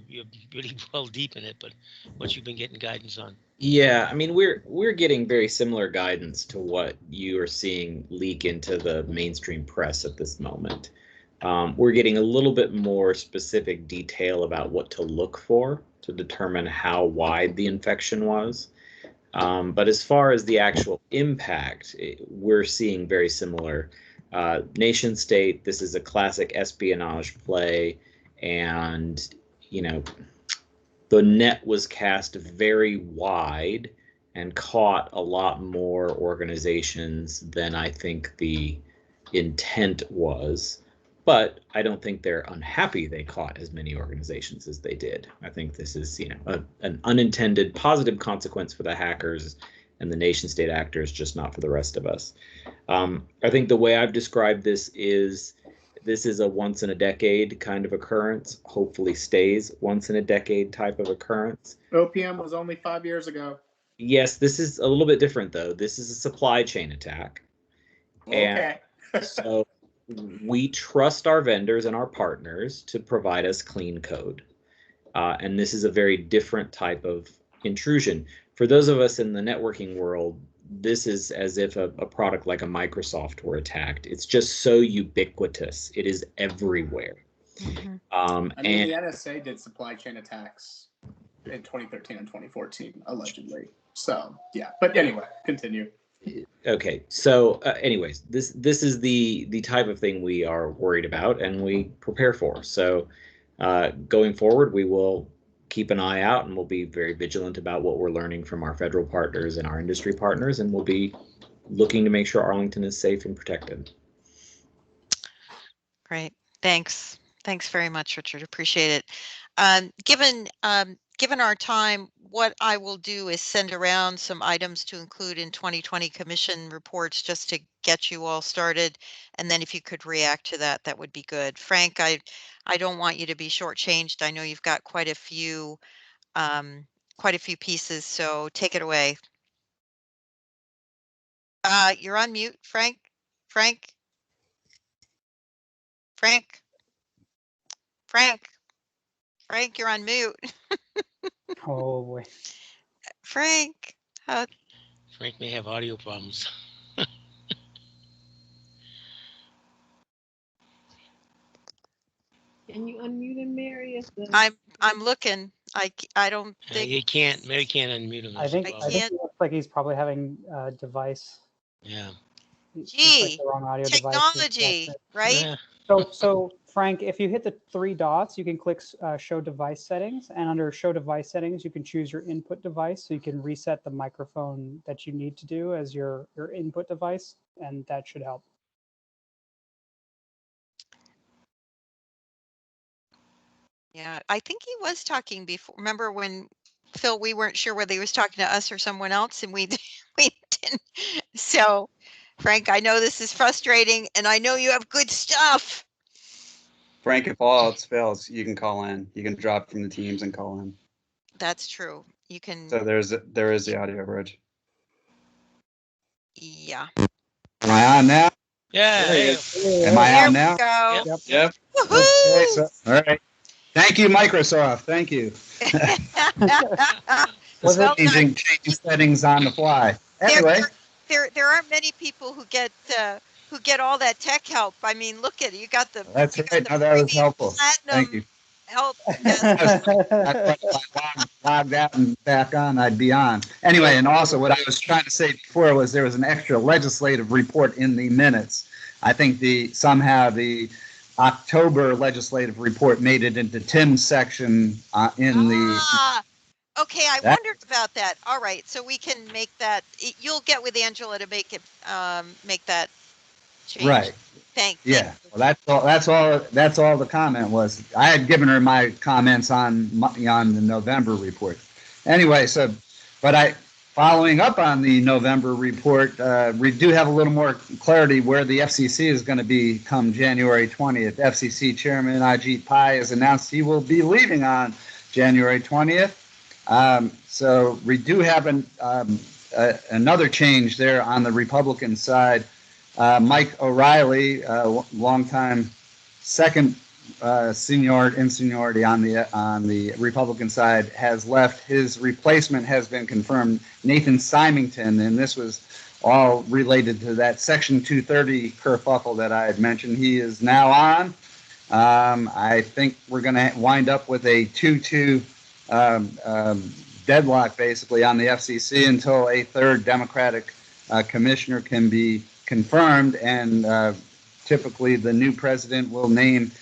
really well deep in it, but what you've been getting guidance on? Yeah, I mean, we're getting very similar guidance to what you are seeing leak into the mainstream press at this moment. We're getting a little bit more specific detail about what to look for to determine how wide the infection was. But as far as the actual impact, we're seeing very similar. Nation state, this is a classic espionage play, and the net was cast very wide and caught a lot more organizations than I think the intent was. But I don't think they're unhappy they caught as many organizations as they did. I think this is, an unintended positive consequence for the hackers and the nation state actors, just not for the rest of us. I think the way I've described this is a once in a decade kind of occurrence, hopefully stays once in a decade type of occurrence. OPM was only 5 years ago. Yes, this is a little bit different though. This is a supply chain attack. Okay. And so we trust our vendors and our partners to provide us clean code. And this is a very different type of intrusion. For those of us in the networking world, this is as if a product like a Microsoft were attacked. It's just so ubiquitous. It is everywhere. The NSA did supply chain attacks in 2013 and 2014, allegedly. So, yeah. But anyway, continue. Okay. So anyways, this is the type of thing we are worried about and we prepare for. So going forward, we will keep an eye out and we'll be very vigilant about what we're learning from our federal partners and our industry partners, and we'll be looking to make sure Arlington is safe and protected. Great. Thanks. Thanks very much, Richard. Appreciate it. Given our time, what I will do is send around some items to include in 2020 commission reports just to get you all started. And then if you could react to that, that would be good. Frank, I don't want you to be shortchanged. I know you've got quite a few pieces, so take it away. You're on mute, Frank. Frank, you're on mute. Oh boy. Frank. Frank may have audio problems. Can you unmute him, Mary? I'm looking. I don't think Mary can't unmute him. I think it looks like he's probably having a device. Yeah. Gee, the wrong audio technology, device. right? Yeah. So Frank, if you hit the 3 dots, you can click show device settings, and under show device settings, you can choose your input device. So you can reset the microphone that you need to do as your input device, and that should help. Yeah, I think he was talking before. Remember when, Phil, we weren't sure whether he was talking to us or someone else, and we didn't. So, Frank, I know this is frustrating, and I know you have good stuff. Frank, if all else fails, you can call in. You can drop from the teams and call in. That's true. You can. So there is the audio bridge. Yeah. Am I on now? Yeah. Am I on now? Go. Yep. Okay, so, all right. Thank you, Microsoft. Thank you. Changing settings on the fly. Anyway, there aren't many people who get all that tech help. I mean, look at it. You got the. That's right. No, that was helpful. Thank you. help. Yes. I thought if I logged out and back on, I'd be on. Anyway, and also what I was trying to say before was there was an extra legislative report in the minutes. I think somehow the October legislative report made it into Tim's section in the. Okay, I wondered about that. All right, so we can make that. You'll get with Angela to make it make that change. Right. Thank Yeah. you. Well, that's all the comment was. I had given her my comments on the November report. Anyway, following up on the November report, we do have a little more clarity where the FCC is going to be come January 20th. FCC Chairman Ajit Pai has announced he will be leaving on January 20th. So we do have another change there on the Republican side. Mike O'Reilly, longtime second seniority on the Republican side, has left. His replacement has been confirmed, Nathan Symington, and this was all related to that Section 230 kerfuffle that I had mentioned. He is now on. I think we're going to wind up with a 2-2 deadlock basically on the FCC until a third Democratic commissioner can be confirmed, and typically the new president will name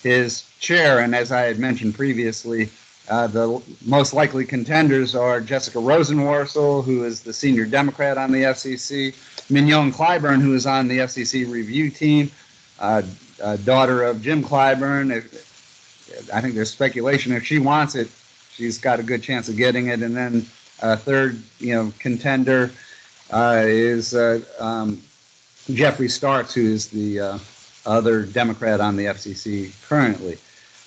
his chair. And as I had mentioned previously, the most likely contenders are Jessica Rosenworcel, who is the senior Democrat on the FCC, Mignon Clyburn, who is on the FCC review team, daughter of Jim Clyburn. I think there's speculation if she wants it, she's got a good chance of getting it. And then third, contender is Jeffrey Starks, who is the other Democrat on the FCC currently.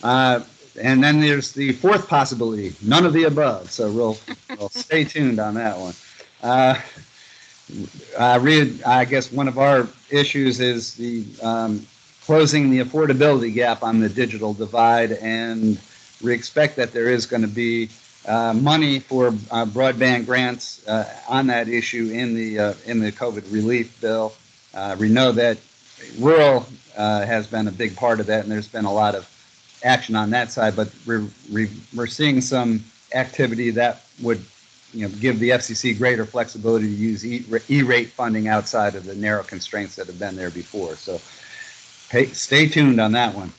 And then there's the fourth possibility, none of the above. So we'll stay tuned on that one. I guess one of our issues is the closing the affordability gap on the digital divide, and we expect that there is going to be money for broadband grants on that issue in the COVID relief bill. We know that rural has been a big part of that, and there's been a lot of action on that side. But we're seeing some activity that would give the FCC greater flexibility to use E-rate funding outside of the narrow constraints that have been there before. So stay tuned on that one.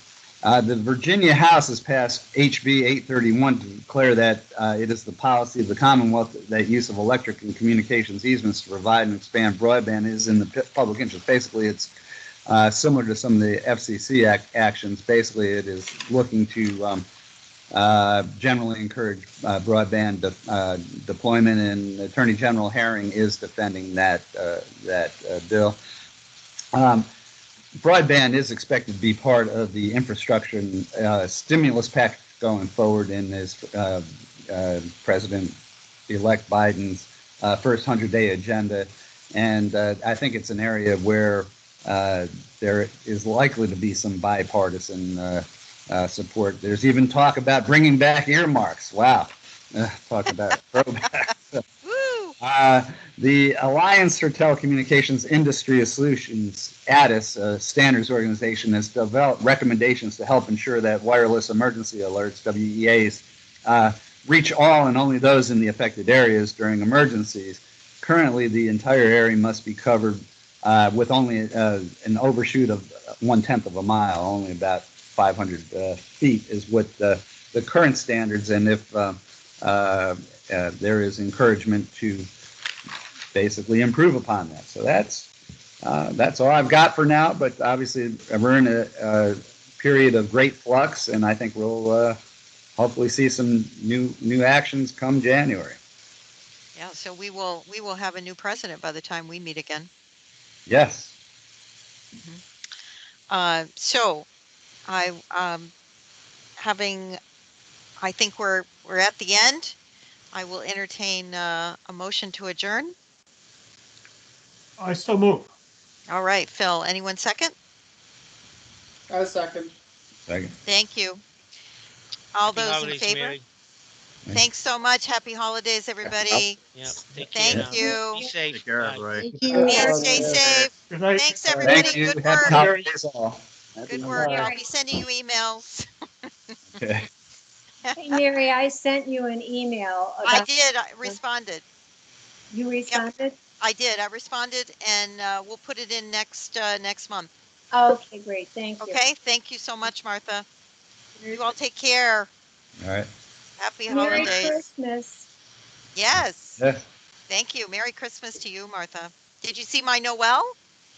The Virginia House has passed HB 831 to declare that it is the policy of the Commonwealth that use of electric and communications easements to provide and expand broadband is in the public interest. Basically, it's similar to some of the FCC actions. Basically, it is looking to generally encourage broadband deployment, and Attorney General Herring is defending that bill. Broadband is expected to be part of the infrastructure and stimulus package going forward in this President-elect Biden's first 100-day agenda. And I think it's an area where there is likely to be some bipartisan support. There's even talk about bringing back earmarks. Wow. Talk about throwback. The Alliance for Telecommunications Industry Solutions, ATIS, a standards organization, has developed recommendations to help ensure that wireless emergency alerts, WEAs, reach all and only those in the affected areas during emergencies. Currently, the entire area must be covered with only an overshoot of 1/10 of a mile, only about 500 feet is what the current standards, and if there is encouragement to basically improve upon that. So that's all I've got for now, but obviously we're in a period of great flux, and I think we'll hopefully see some new actions come January. Yeah, so we will have a new president by the time we meet again. Yes. Mm-hmm. So I think we're at the end. I will entertain a motion to adjourn. I still move. All right, Phil, anyone second? I second. Second. Thank you. All those in favor? Mary. Thanks so much. Happy holidays, everybody. Yeah, take care Thank now. you. Be safe. Take care, Bye. everybody. Thank you. And stay safe. Good night. Thanks, everybody. Thank you. Good Happy work. holidays all. Good work. I'll be sending you emails. Okay. Hey, Mary, I sent you an email I about. did. I responded. You responded? I did. I responded, and we'll put it in next month. Okay, great. Thank you. Okay. Thank you so much, Martha. You all take care. All right. Happy Merry holidays. Christmas. Yes. Yeah. Thank you. Merry Christmas to you, Martha. Did you see my Noel?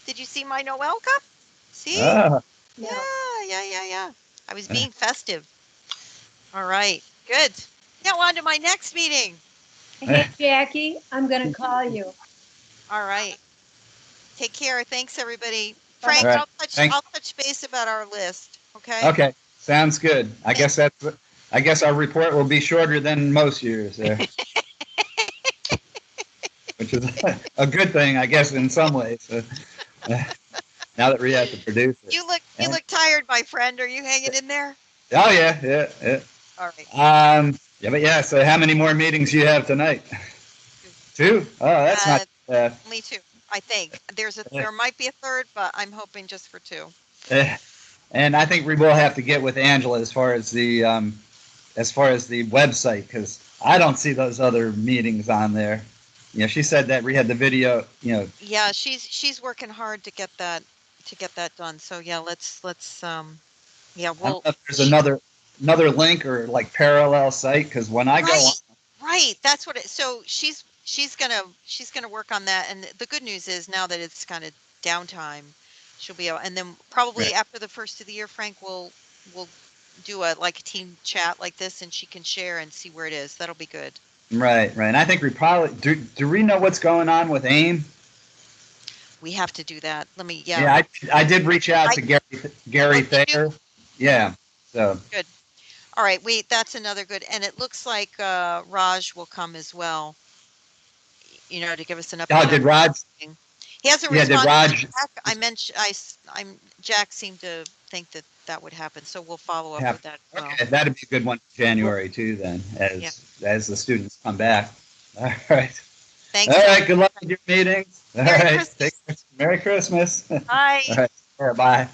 Did you see my Noel cup? See? Ah, No. Yeah. I was being festive. All right. Good. Now on to my next meeting. Hey, Jackie, I'm going to call you. All right. Take care. Thanks, everybody. Bye-bye. Frank, All right. I'll touch base about our list. Okay. okay. Sounds good. I guess our report will be shorter than most years there. Which is a good thing, I guess, in some ways. Now that we have to produce it. You look tired, my friend. Are you hanging in there? Oh yeah. All right. But yeah. So how many more meetings you have tonight? Two. Oh, that's not bad. Me too. I think there might be a third, but I'm hoping just for two. And I think we will have to get with Angela as far as the website, because I don't see those other meetings on there. You know, she said that we had the video. You know. Yeah, she's working hard to get that done. So yeah, let's yeah, I don't know if there's another link or like parallel site, because when I go on, right, that's what it. So she's gonna work on that, and the good news is now that it's kind of downtime, she'll be able. And then probably after the first of the year, Frank will do a team chat like this, and she can share and see where it is. That'll be good. Right. And I think we probably do we know what's going on with AIM? We have to do that. Let me. Yeah, I did reach out to Gary Thayer. Yeah. So good. All right, that's another good, and it looks like Raj will come as well. You know, to give us an update. Oh, did Raj? He hasn't responded. Did Raj? I mentioned Jack seemed to think that would happen, so we'll follow up with that as well. Okay, that'd be a good one for January too. Then, as the students come back. All right. Thanks. All right. Good luck with your meetings. All Merry right. Christmas. Merry Christmas. Bye. All right. Bye.